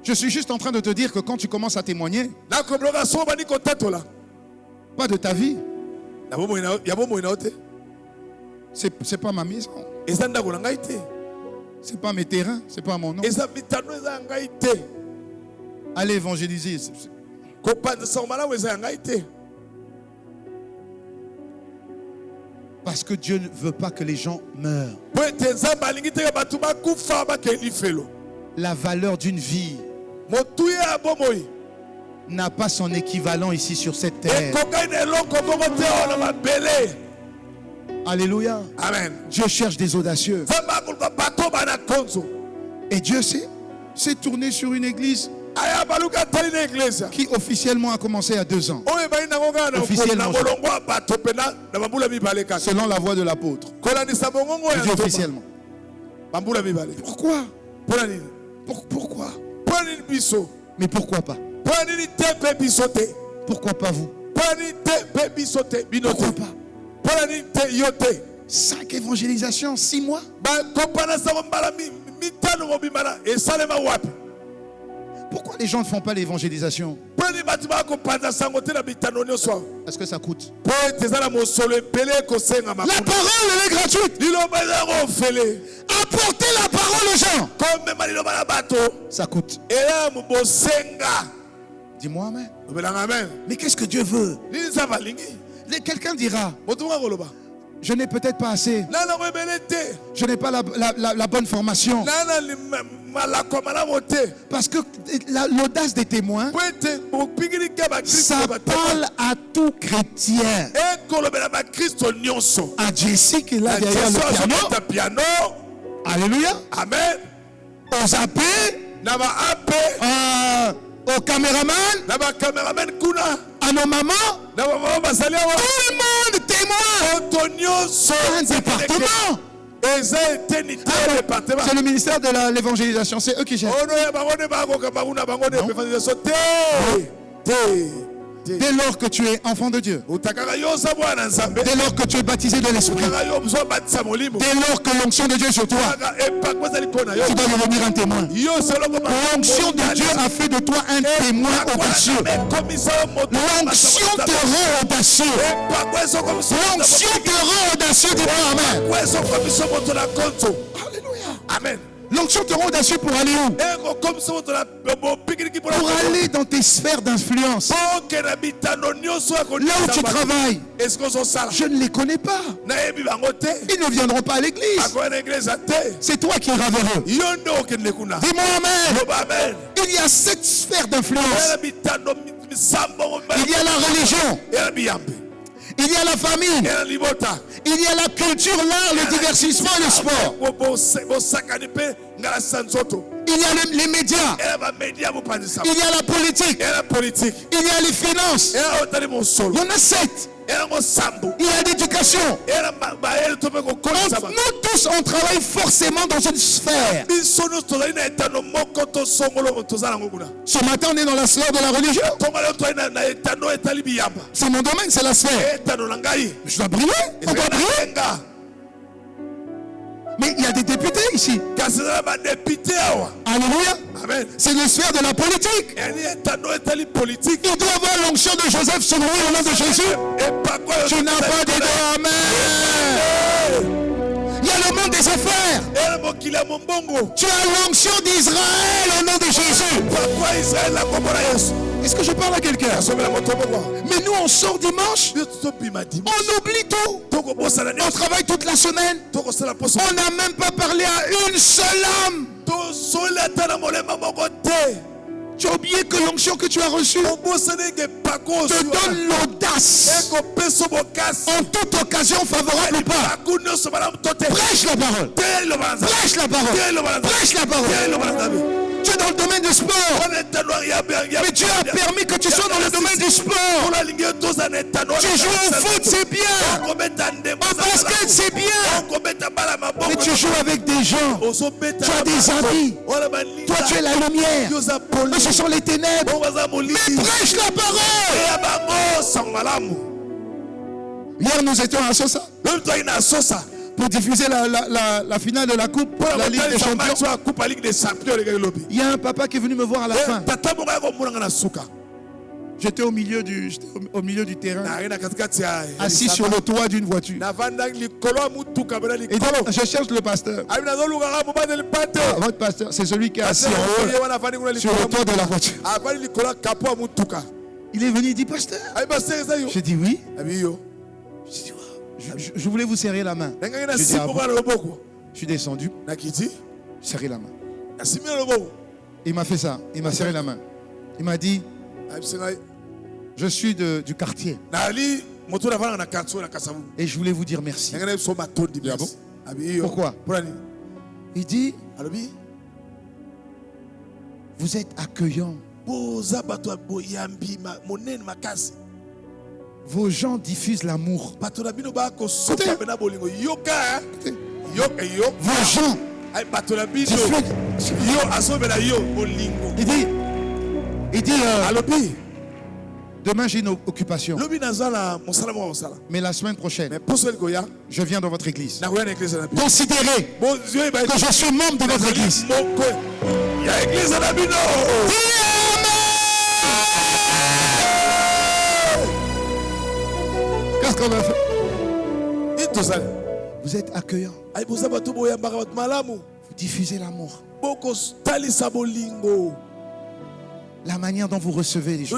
Je suis juste en train de te dire que quand tu commences à témoigner, pas de ta vie, c'est pas ma maison, c'est pas mes terrains, c'est pas mon nom. Allez évangéliser. Parce que Dieu ne veut pas que les gens meurent. La valeur d'une vie n'a pas son équivalent ici sur cette terre. Alléluia. Amen. Dieu cherche des audacieux. Et Dieu s'est tourné sur une église qui officiellement a commencé à 2 ans. Officiellement. Selon la voix de l'apôtre. Dieu officiellement. Pourquoi? Pourquoi? Mais pourquoi pas? Pourquoi pas vous? Pourquoi pas? 5 évangélisations, 6 mois. Pourquoi les gens ne font pas l'évangélisation? Parce que ça coûte. La parole, elle est gratuite. Apporter la parole aux gens, ça coûte. Dis-moi amen. Mais qu'est-ce que Dieu veut? Quelqu'un dira, je n'ai peut-être pas assez. Je n'ai pas la bonne formation. Parce que l'audace des témoins, ça parle à tout chrétien. À Jessie qui est là derrière le piano. Alléluia. Amen. Aux AP. Aux caméramans. À nos mamans. Tout le monde témoin. Un département. C'est le ministère de l'évangélisation, c'est eux qui gèrent. Dès lors que tu es enfant de Dieu, dès lors que tu es baptisé de l'Esprit, dès lors que l'onction de Dieu est sur toi, tu dois devenir un témoin. L'onction de Dieu a fait de toi un témoin audacieux. L'onction te rend audacieux. L'onction te rend audacieux, dis-moi amen. Alléluia. Amen. L'onction te rend audacieux pour aller où? Pour aller dans tes sphères d'influence. Là où tu travailles. Je ne les connais pas. Ils ne viendront pas à l'église. C'est toi qui es ravéreux. Dis-moi amen. Il y a 7 sphères d'influence. Il y a la religion. Il y a la famille. Il y a la culture, l'art, le divertissement et le sport. Il y a les médias. Il y a la politique. Il y a les finances. Il y en a 7. Il y a l'éducation. Nous tous, on travaille forcément dans une sphère. Ce matin, on est dans la sphère de la religion. C'est mon domaine, c'est la sphère. Je dois briller. On doit briller. Mais il y a des députés ici. Alléluia. Amen. C'est une sphère de la politique. Il doit avoir l'onction de Joseph sur lui au nom de Jésus. Tu n'as pas de dos. Amen. Il y a le monde des affaires. Tu as l'onction d'Israël au nom de Jésus. Est-ce que je parle à quelqu'un? Mais nous on sort dimanche. On oublie tout. On travaille toute la semaine. On n'a même pas parlé à une seule âme. Tu as oublié que l'onction que tu as reçue te donne l'audace en toute occasion favorable ou pas. Prêche la parole. Prêche la parole. Prêche la parole. Tu es dans le domaine du sport. Mais Dieu a permis que tu sois dans le domaine du sport. Tu joues au foot, c'est bien. Au basket, c'est bien. Mais tu joues avec des gens. Tu as des amis. Toi, tu es la lumière. Mais ce sont les ténèbres. Mais prêche la parole. Hier, nous étions à Sosa pour diffuser la finale de la Coupe, la Ligue des Champions. Il y a un papa qui est venu me voir à la fin. J'étais au milieu du terrain, assis sur le toit d'une voiture. Et donc, je cherche le pasteur. Votre pasteur, c'est celui qui est assis en haut, sur le toit de la voiture. Il est venu, il dit, pasteur. J'ai dit oui. Je voulais vous serrer la main. Je suis descendu. Serrer la main. Il m'a fait ça. Il m'a serré la main. Il m'a dit, je suis du quartier. Et je voulais vous dire merci. Pourquoi? Il dit, vous êtes accueillants. Vos gens diffusent l'amour. Vos gens. Il dit, demain j'ai une occupation. Mais la semaine prochaine, je viens dans votre église. Considérez que je suis membre de votre église. Qu'est-ce qu'on a fait? Vous êtes accueillants. Vous diffusez l'amour. La manière dont vous recevez les gens.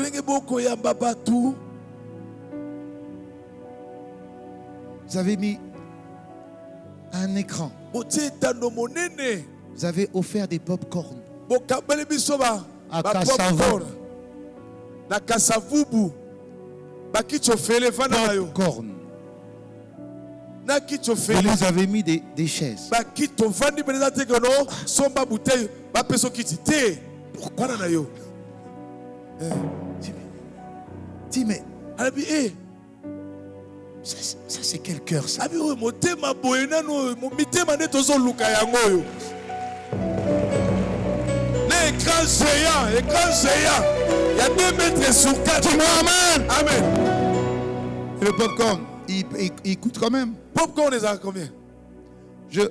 Vous avez mis un écran. Vous avez offert des pop-corn. À Kasavubu. Pop-corn. Vous nous avez mis des chaises. Pourquoi? Dis mais ça c'est quel cœur ça? Écran géant. Il y a 2 mètres sur 4. Amen. Amen. Et le popcorn, il coûte quand même. Popcorn, ils ont combien?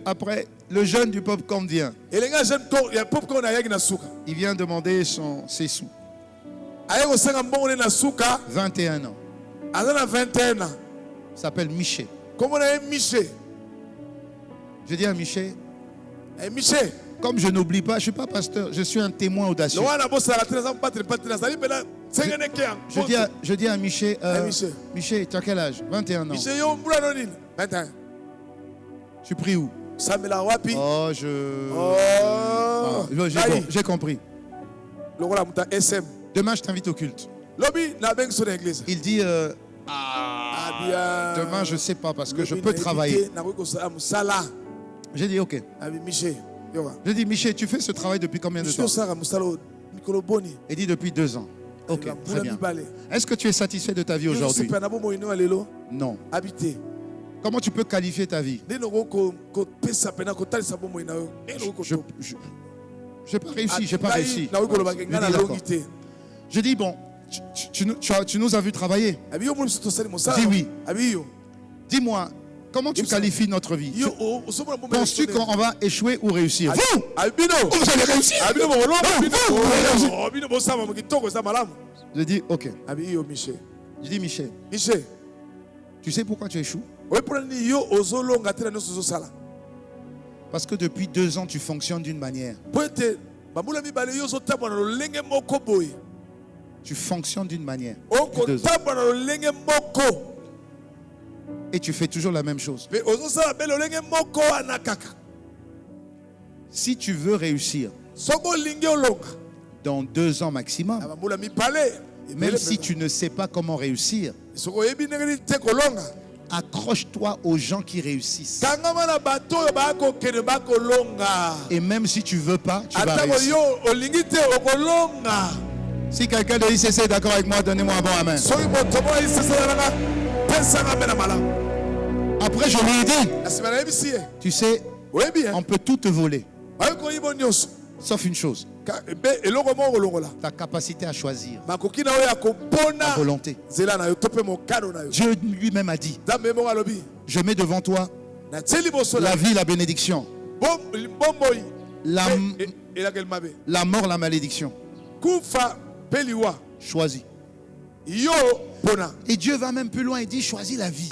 Après, le jeune du popcorn vient. Et les gars, Il vient demander ses sous. 21 ans. 21 ans. Il s'appelle Miché. Comment on a Miché? Je dis à Miché. Miché. Comme je n'oublie pas, je ne suis pas pasteur, je suis un témoin audacieux. Je dis à Miché, Miché, tu as quel âge? 21 ans. Tu pries où? Oh, j'ai compris. Demain, je t'invite au culte. Il dit, demain, je ne sais pas parce que je peux travailler. J'ai dit, ok. Je dis, Miché, tu fais ce travail depuis combien de temps? Il dit, depuis 2 ans. Ok, très bien. Est-ce que tu es satisfait de ta vie aujourd'hui? Non. Comment tu peux qualifier ta vie? Je n'ai pas réussi. Je dis, bon, tu nous as vu travailler. Dis oui. Dis-moi, comment tu qualifies notre vie? Penses-tu qu'on va échouer ou réussir? Vous allez réussir. Je dis, ok. Je dis, Michel, tu sais pourquoi tu échoues? Parce que depuis 2 ans, tu fonctionnes d'une manière. Tu fonctionnes d'une manière. Et tu fais toujours la même chose. Si tu veux réussir dans 2 ans maximum, même si tu ne sais pas comment réussir, accroche-toi aux gens qui réussissent. Et même si tu ne veux pas, tu vas réussir. Si quelqu'un de l'ICC est d'accord avec moi, donnez-moi un bon amen. Après, je lui ai dit, tu sais, on peut tout te voler. Sauf une chose. Ta capacité à choisir. Ta volonté. Dieu lui-même a dit, je mets devant toi la vie, la bénédiction. La mort, la malédiction. Choisis. Et Dieu va même plus loin et dit, choisis la vie.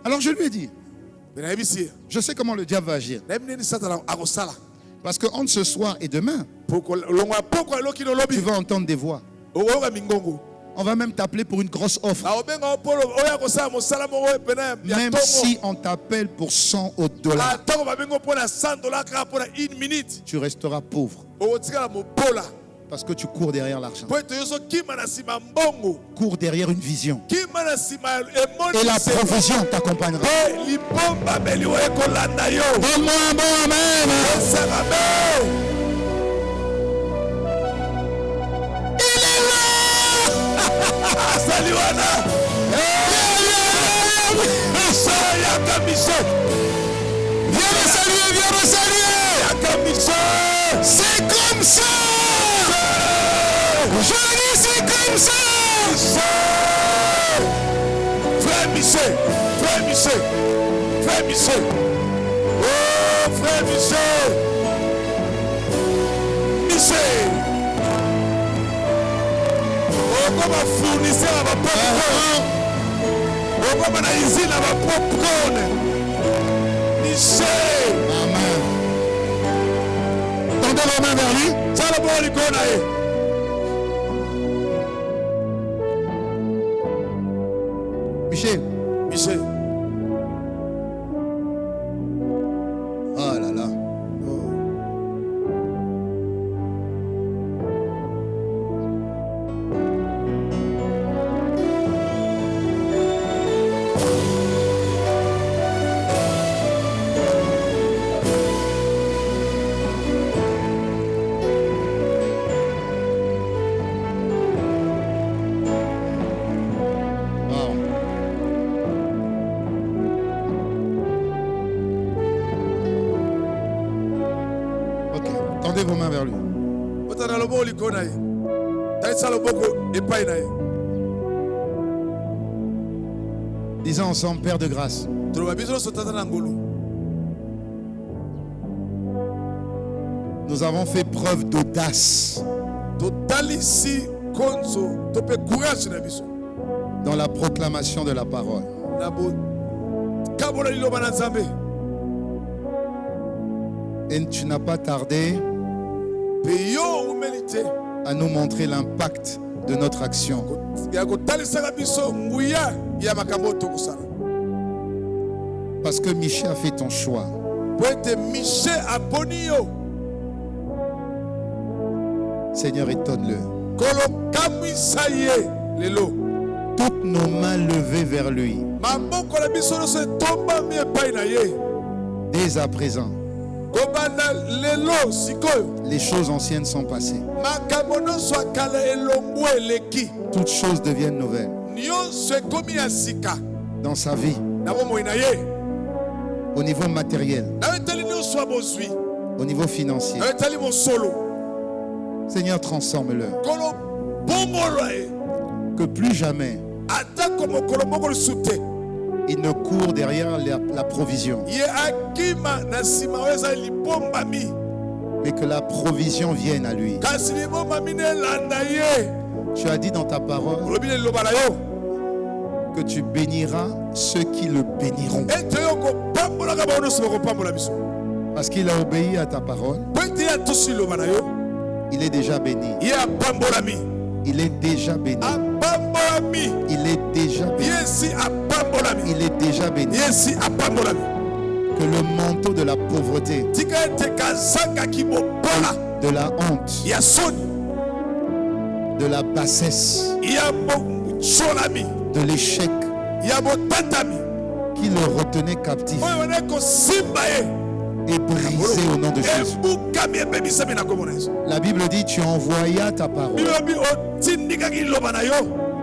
Alors je lui ai dit, je sais comment le diable va agir. Parce qu'entre ce soir et demain, tu vas entendre des voix. On va même t'appeler pour une grosse offre. Même si on t'appelle pour 100 $, tu resteras pauvre. Parce que tu cours derrière l'argent. Cours derrière une vision. Et la provision t'accompagnera. Donne-moi un bon amen. Il est là. Viens me saluer, viens me saluer. C'est comme ça. Je dis c'est comme ça. Frère Michel, frère Michel, frère Michel. Oh, frère Michel. Michel. Oh, comme un fournisseur à ma popcorn. Oh, comme un usine à ma popcorn. Michel. Amen. Tendez vos mains vers lui. Ça le bon l'icône. Michel. Michel. Oh là là. Tendez vos mains vers lui. Disons ensemble, Père de grâce. Nous avons fait preuve d'audace dans la proclamation de la parole. Et tu n'as pas tardé à nous montrer l'impact de notre action. Parce que Michel a fait ton choix. Seigneur, étonne-le. Toutes nos mains levées vers lui. Dès à présent, les choses anciennes sont passées. Toutes choses deviennent nouvelles. Dans sa vie, au niveau matériel, au niveau financier. Seigneur, transforme-le. Que plus jamais il ne court derrière la provision, mais que la provision vienne à lui. Tu as dit dans ta parole que tu béniras ceux qui le béniront. Parce qu'il a obéi à ta parole, il est déjà béni. Il est déjà béni. Il est déjà béni. Il est déjà béni. Que le manteau de la pauvreté, de la honte, de la bassesse, de l'échec qui le retenait captif est brisé au nom de Jésus. La Bible dit tu envoyas ta parole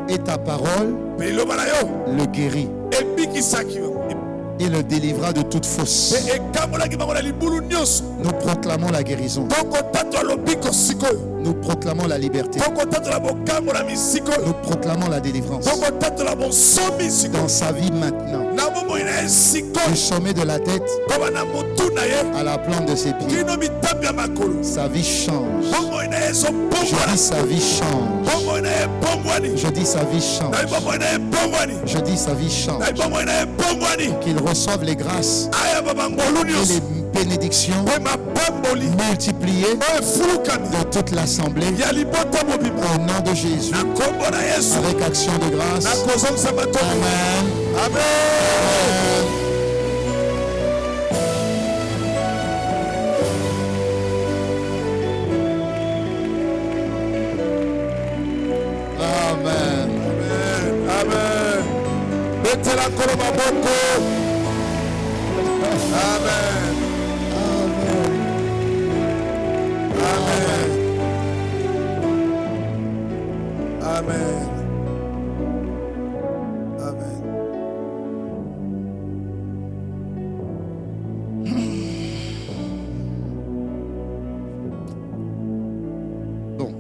et ta parole le guérit et le délivra de toute fausse. Nous proclamons la guérison. Nous proclamons la liberté. Nous proclamons la délivrance dans sa vie maintenant. Du sommet de la tête à la plante de ses pieds. Sa vie change. Je dis sa vie change. Je dis sa vie change. Je dis sa vie change. Qu'il reçoive les grâces et les bénédictions multipliées de toute l'assemblée au nom de Jésus, avec action de grâce. Amen. Amen. Betela kolo maboko. Amen. Amen. Amen. Amen. Bon.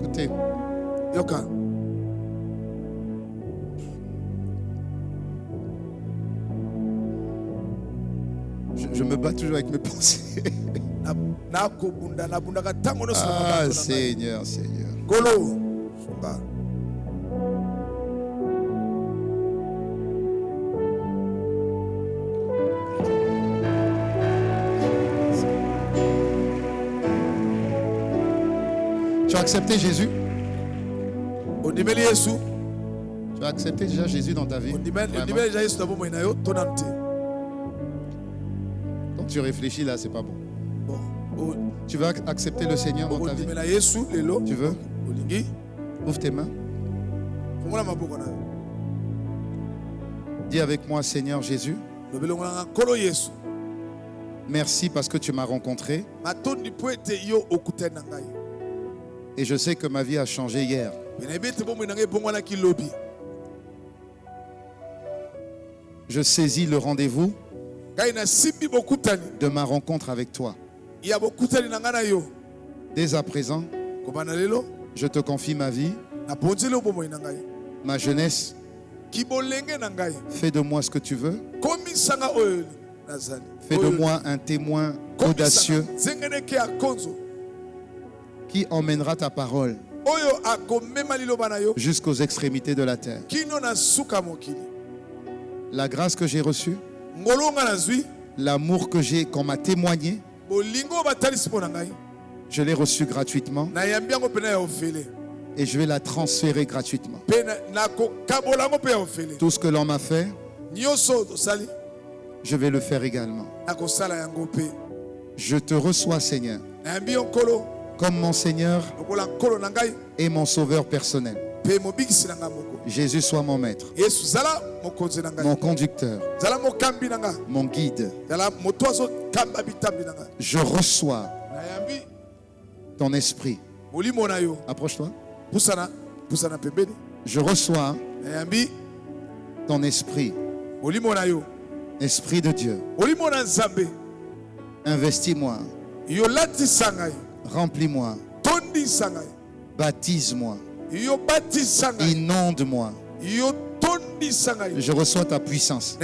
Écoutez, Yoka. je me bats toujours avec mes pensées. Ah, Seigneur, Seigneur. Golo. Sumba. Tu as accepté Jésus? Ondimeli Yesu. Tu as accepté déjà Jésus dans ta vie? Ondimeli Vraiment? déjà Yesu na bomo inayo tonante. Quand tu réfléchis là, c'est pas bon. Bon. Tu veux accepter le Seigneur dans ta vie? Ondimela Yesu lelo. Tu veux? Olingi. Ouvre tes mains. Fongola maboko na. Dis avec moi, Seigneur Jésus, Lobelo ngana kolo Yesu. merci parce que tu m'as rencontré Matondi poete yo okutena ngai. et je sais que ma vie a changé hier. Je saisis le rendez-vous de ma rencontre avec toi. Dès à présent, je te confie ma vie, ma jeunesse. Fais de moi ce que tu veux. Fais de moi un témoin audacieux qui emmènera ta parole jusqu'aux extrémités de la terre. La grâce que j'ai reçue, l'amour qu'on m'a témoigné, je l'ai reçu gratuitement et je vais la transférer gratuitement. Tout ce que l'on m'a fait, je vais le faire également. Je te reçois, Seigneur, comme mon Seigneur et mon Sauveur personnel. Jésus soit mon maître, mon conducteur, mon guide. Je reçois ton esprit. Approche-toi. Je reçois ton esprit. Esprit de Dieu. Investis-moi. Remplis-moi. Baptise-moi. Inonde-moi. Je reçois ta puissance.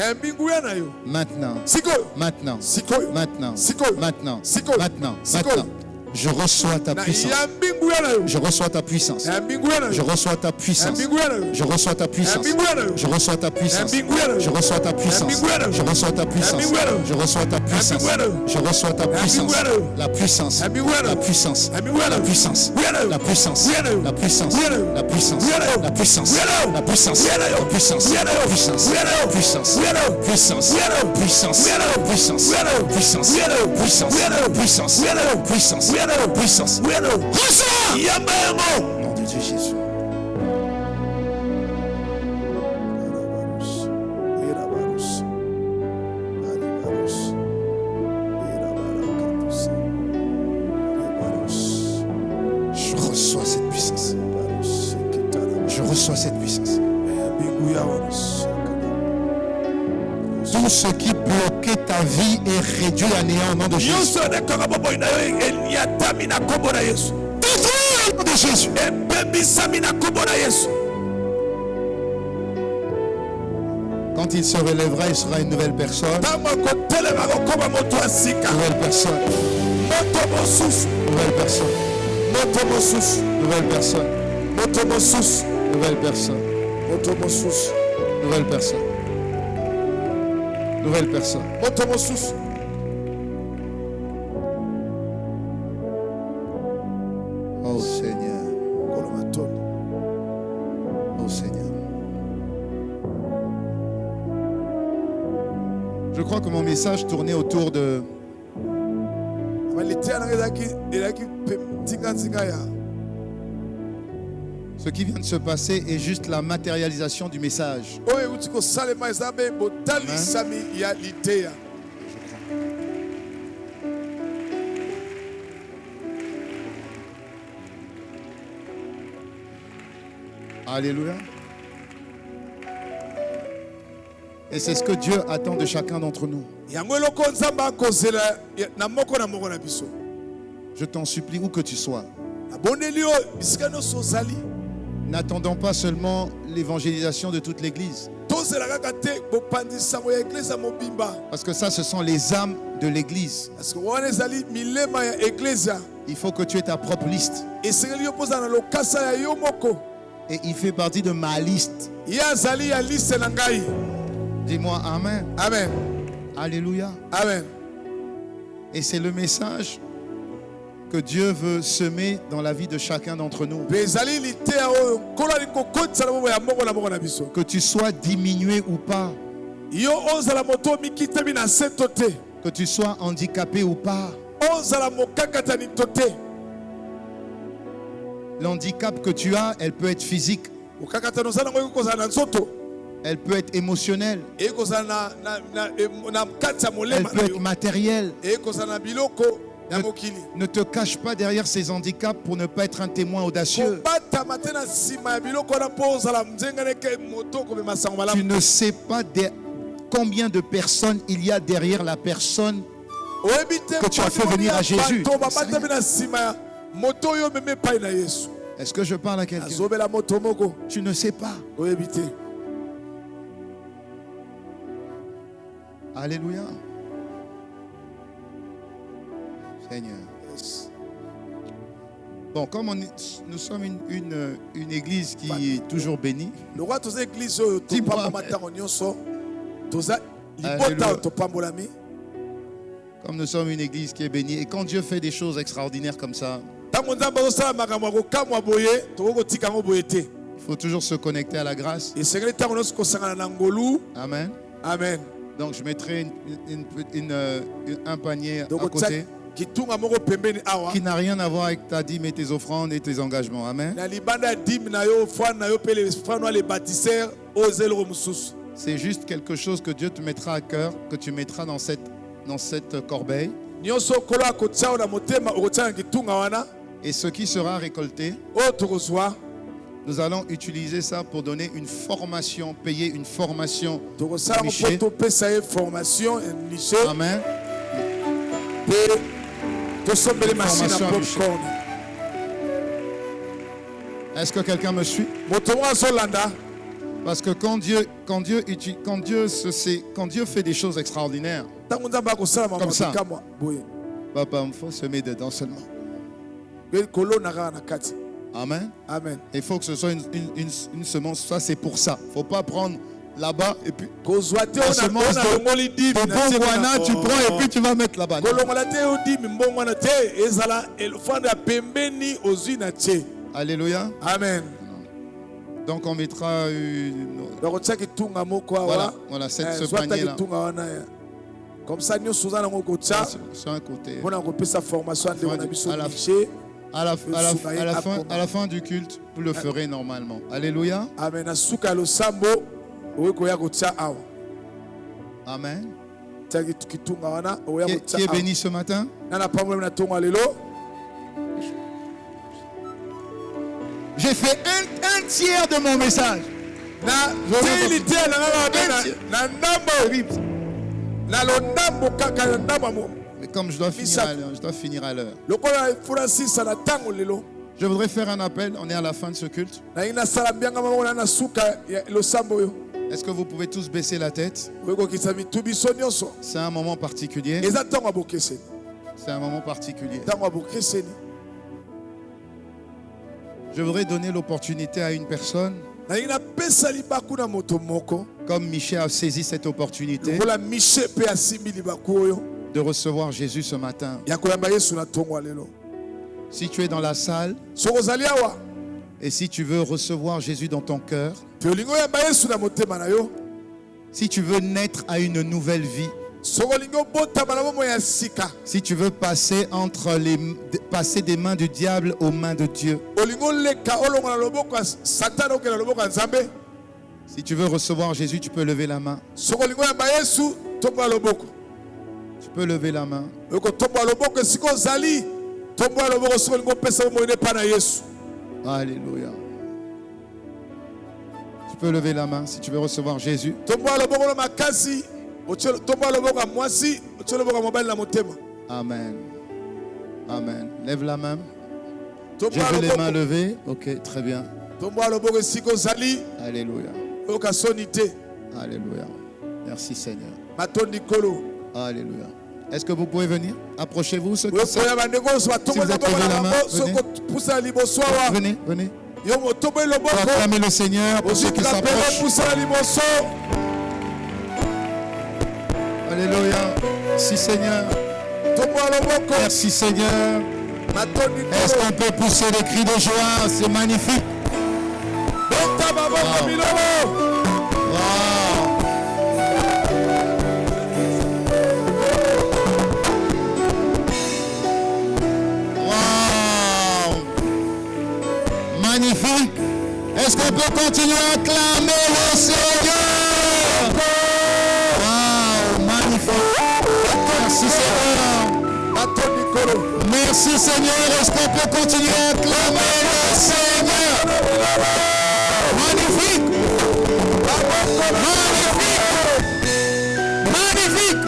Maintenant. Maintenant. Maintenant. Maintenant. Maintenant. Maintenant. Je reçois ta puissance. Je reçois ta puissance. Je reçois ta puissance. Je reçois ta puissance. Je reçois ta puissance. Je reçois ta puissance. Je reçois ta puissance. Je reçois ta puissance. Je reçois ta puissance. La puissance. La puissance. La puissance. La puissance. La puissance. La puissance. La puissance. La puissance. La puissance. Puissance. Puissance. Puissance. Puissance. Puissance. Puissance. Puissance. Puissance. Puissance. Reçois. Nom de Dieu Jésus. Je reçois cette puissance. Je reçois cette puissance. Tout ce qui bloquait ta vie est réduit à néant au nom de Jésus. Détruis au nom de Jésus. Quand il se relèvera, il sera une nouvelle personne. Nouvelle personne. Nouvelle personne. Nouvelle personne. Nouvelle personne. Nouvelle personne. Nouvelle personne. Nouvelle personne. Seigneur. Oh Seigneur. Je crois que mon message tournait autour de ce qui vient de se passer est juste la matérialisation du message. Amen. Alléluia. Et c'est ce que Dieu attend de chacun d'entre nous. Je t'en supplie, où que tu sois, n'attendons pas seulement l'évangélisation de toute l'Église. Parce que ça, ce sont les âmes de l'Église. Il faut que tu aies ta propre liste. Et il fait partie de ma liste. Dis-moi Amen. Amen. Alléluia. Amen. Et c'est le message que Dieu veut semer dans la vie de chacun d'entre nous. Que tu sois diminué ou pas. Que tu sois handicapé ou pas. L'handicap que tu as, elle peut être physique. Elle peut être émotionnelle. Elle peut être matérielle. Ne te cache pas derrière ces handicaps pour ne pas être un témoin audacieux. Tu ne sais pas combien de personnes il y a derrière la personne que tu as fait venir à Jésus. Est-ce que je parle à quelqu'un? Tu ne sais pas. Alléluia. Seigneur. Bon, comme nous sommes une église qui est toujours bénie. Comme nous sommes une église qui est bénie. Et quand Dieu fait des choses extraordinaires comme ça, il faut toujours se connecter à la grâce. Amen. Amen. Donc je mettrai un panier à côté qui n'a rien à voir avec ta dîme et tes offrandes et tes engagements. Amen. C'est juste quelque chose que Dieu te mettra à cœur, que tu mettras dans cette corbeille. Et ce qui sera récolté, nous allons utiliser ça pour donner une formation, payer une formation. Amen. Est-ce que quelqu'un me suit? Parce que quand Dieu fait des choses extraordinaires, comme ça, papa, il faut se mettre dedans seulement. Amen. Amen. Il faut que ce soit une semence. Ça, c'est pour ça. Il ne faut pas prendre là-bas et puis la semence de Bongwana, tu prends et puis tu vas mettre là-bas. Alléluia. Amen. Donc on mettra voilà ce panier-là. Comme ça, nous sommes sur un côté. À la fin du culte, vous le ferez normalement. Alléluia. Amen. Amen. Qui est béni ce matin? J'ai fait un tiers de mon message. Mais comme je dois finir à l'heure, je voudrais faire un appel. On est à la fin de ce culte. Est-ce que vous pouvez tous baisser la tête? C'est un moment particulier. C'est un moment particulier. Je voudrais donner l'opportunité à une personne, comme Michel a saisi cette opportunité, de recevoir Jésus ce matin. Si tu es dans la salle et si tu veux recevoir Jésus dans ton cœur, si tu veux naître à une nouvelle vie, si tu veux passer passer des mains du diable aux mains de Dieu, si tu veux recevoir Jésus, tu peux lever la main. Tu peux lever la main. Alléluia. Tu peux lever la main si tu veux recevoir Jésus. Amen. Amen. Lève la main. Je veux les mains levées. Ok, très bien. Alléluia. Alléluia. Merci Seigneur. Alléluia. Est-ce que vous pouvez venir? Approchez-vous ceux qui sont. Si vous êtes levé la main, venez. Venez. Pour acclamer le Seigneur pour ceux qui s'approchent. Alléluia. Merci Seigneur. Merci Seigneur. Est-ce qu'on peut pousser des cris de joie? C'est magnifique. Wow. Magnifique. Est-ce qu'on peut continuer à acclamer le Seigneur? Wow, magnifique. Merci Seigneur. Merci Seigneur. Est-ce qu'on peut continuer à acclamer le Seigneur? Magnifique. Magnifique. Magnifique.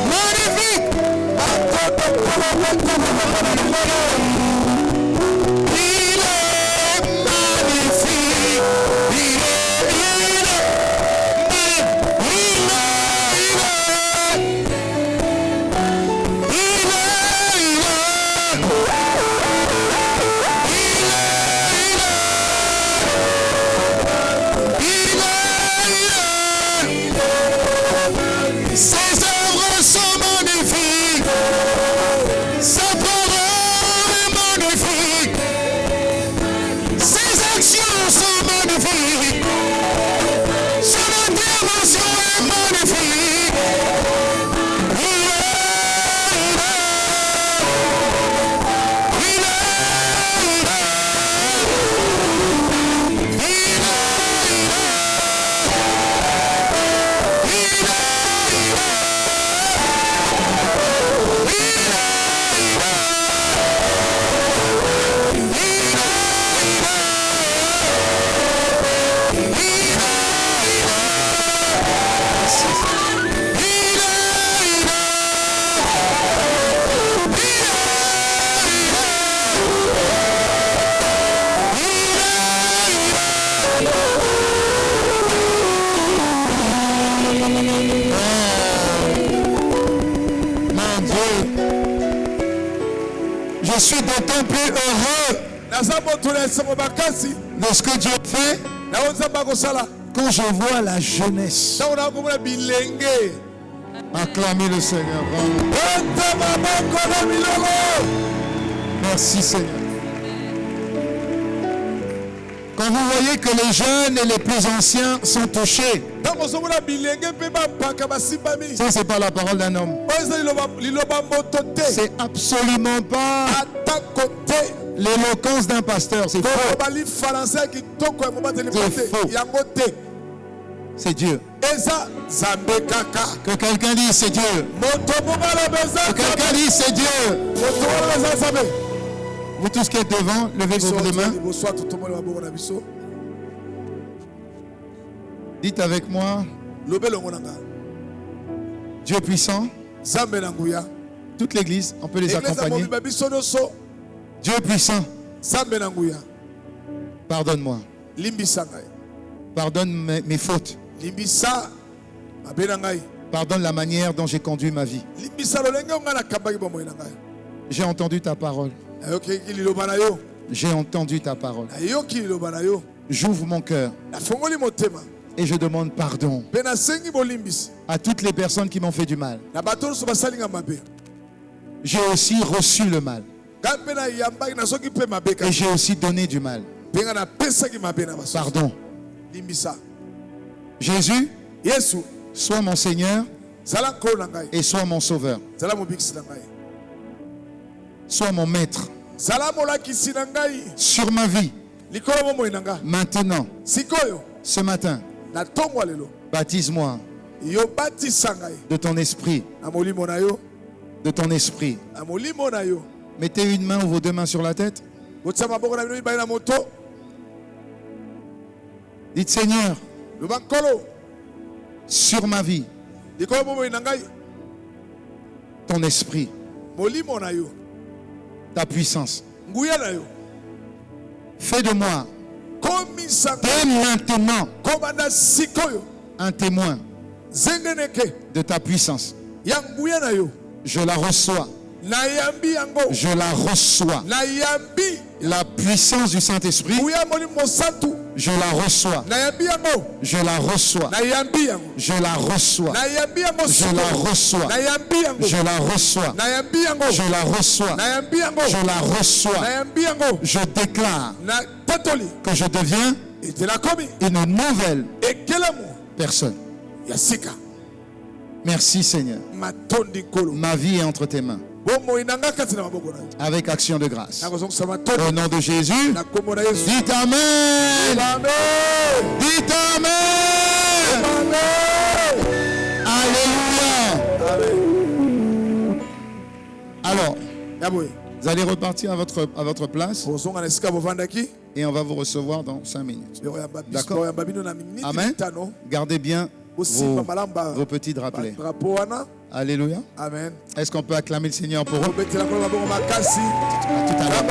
Magnifique. Je suis d'autant plus heureux de ce que Dieu fait quand je vois la jeunesse. Acclamez le Seigneur. Merci Seigneur. Quand vous voyez que les jeunes et les plus anciens sont touchés, ça c'est pas la parole d'un homme. C'est absolument pas l'éloquence d'un pasteur. C'est faux. C'est faux. C'est Dieu. Que quelqu'un dise c'est Dieu. Que quelqu'un dise c'est Dieu. Vous tous qui êtes devant, levez vos deux mains. Dites avec moi. Dieu puissant. Toute l'église, on peut les accompagner. Dieu puissant. Pardonne-moi. Pardonne mes fautes. Pardonne la manière dont j'ai conduit ma vie. J'ai entendu ta parole. J'ai entendu ta parole. J'ouvre mon cœur et je demande pardon à toutes les personnes qui m'ont fait du mal. j'ai aussi reçu le mal. Et j'ai aussi donné du mal. Pardon. Jésus, sois mon Seigneur et sois mon Sauveur. Sois mon maître sur ma vie. Maintenant, ce matin, baptise-moi de ton esprit. De ton esprit. Mettez une main ou vos deux mains sur la tête. Dites Seigneur, sur ma vie, ton esprit, ta puissance. Fais de moi dès maintenant un témoin de ta puissance. Je la reçois. Je la reçois. La puissance du Saint-Esprit, je la reçois. Je la reçois. Je la reçois. Je la reçois. Je la reçois. Je la reçois. Je la reçois. Je déclare que je deviens une nouvelle personne. Merci Seigneur. Ma vie est entre tes mains. Avec action de grâce. Au nom de Jésus. Dites Amen. Dites Amen. Alléluia. Alors, vous allez repartir à votre place. Et on va vous recevoir dans 5 minutes. D'accord? Amen. Gardez bien vos petits drapelets. Alléluia. Amen. Est-ce qu'on peut acclamer le Seigneur pour eux? Tout à l'heure.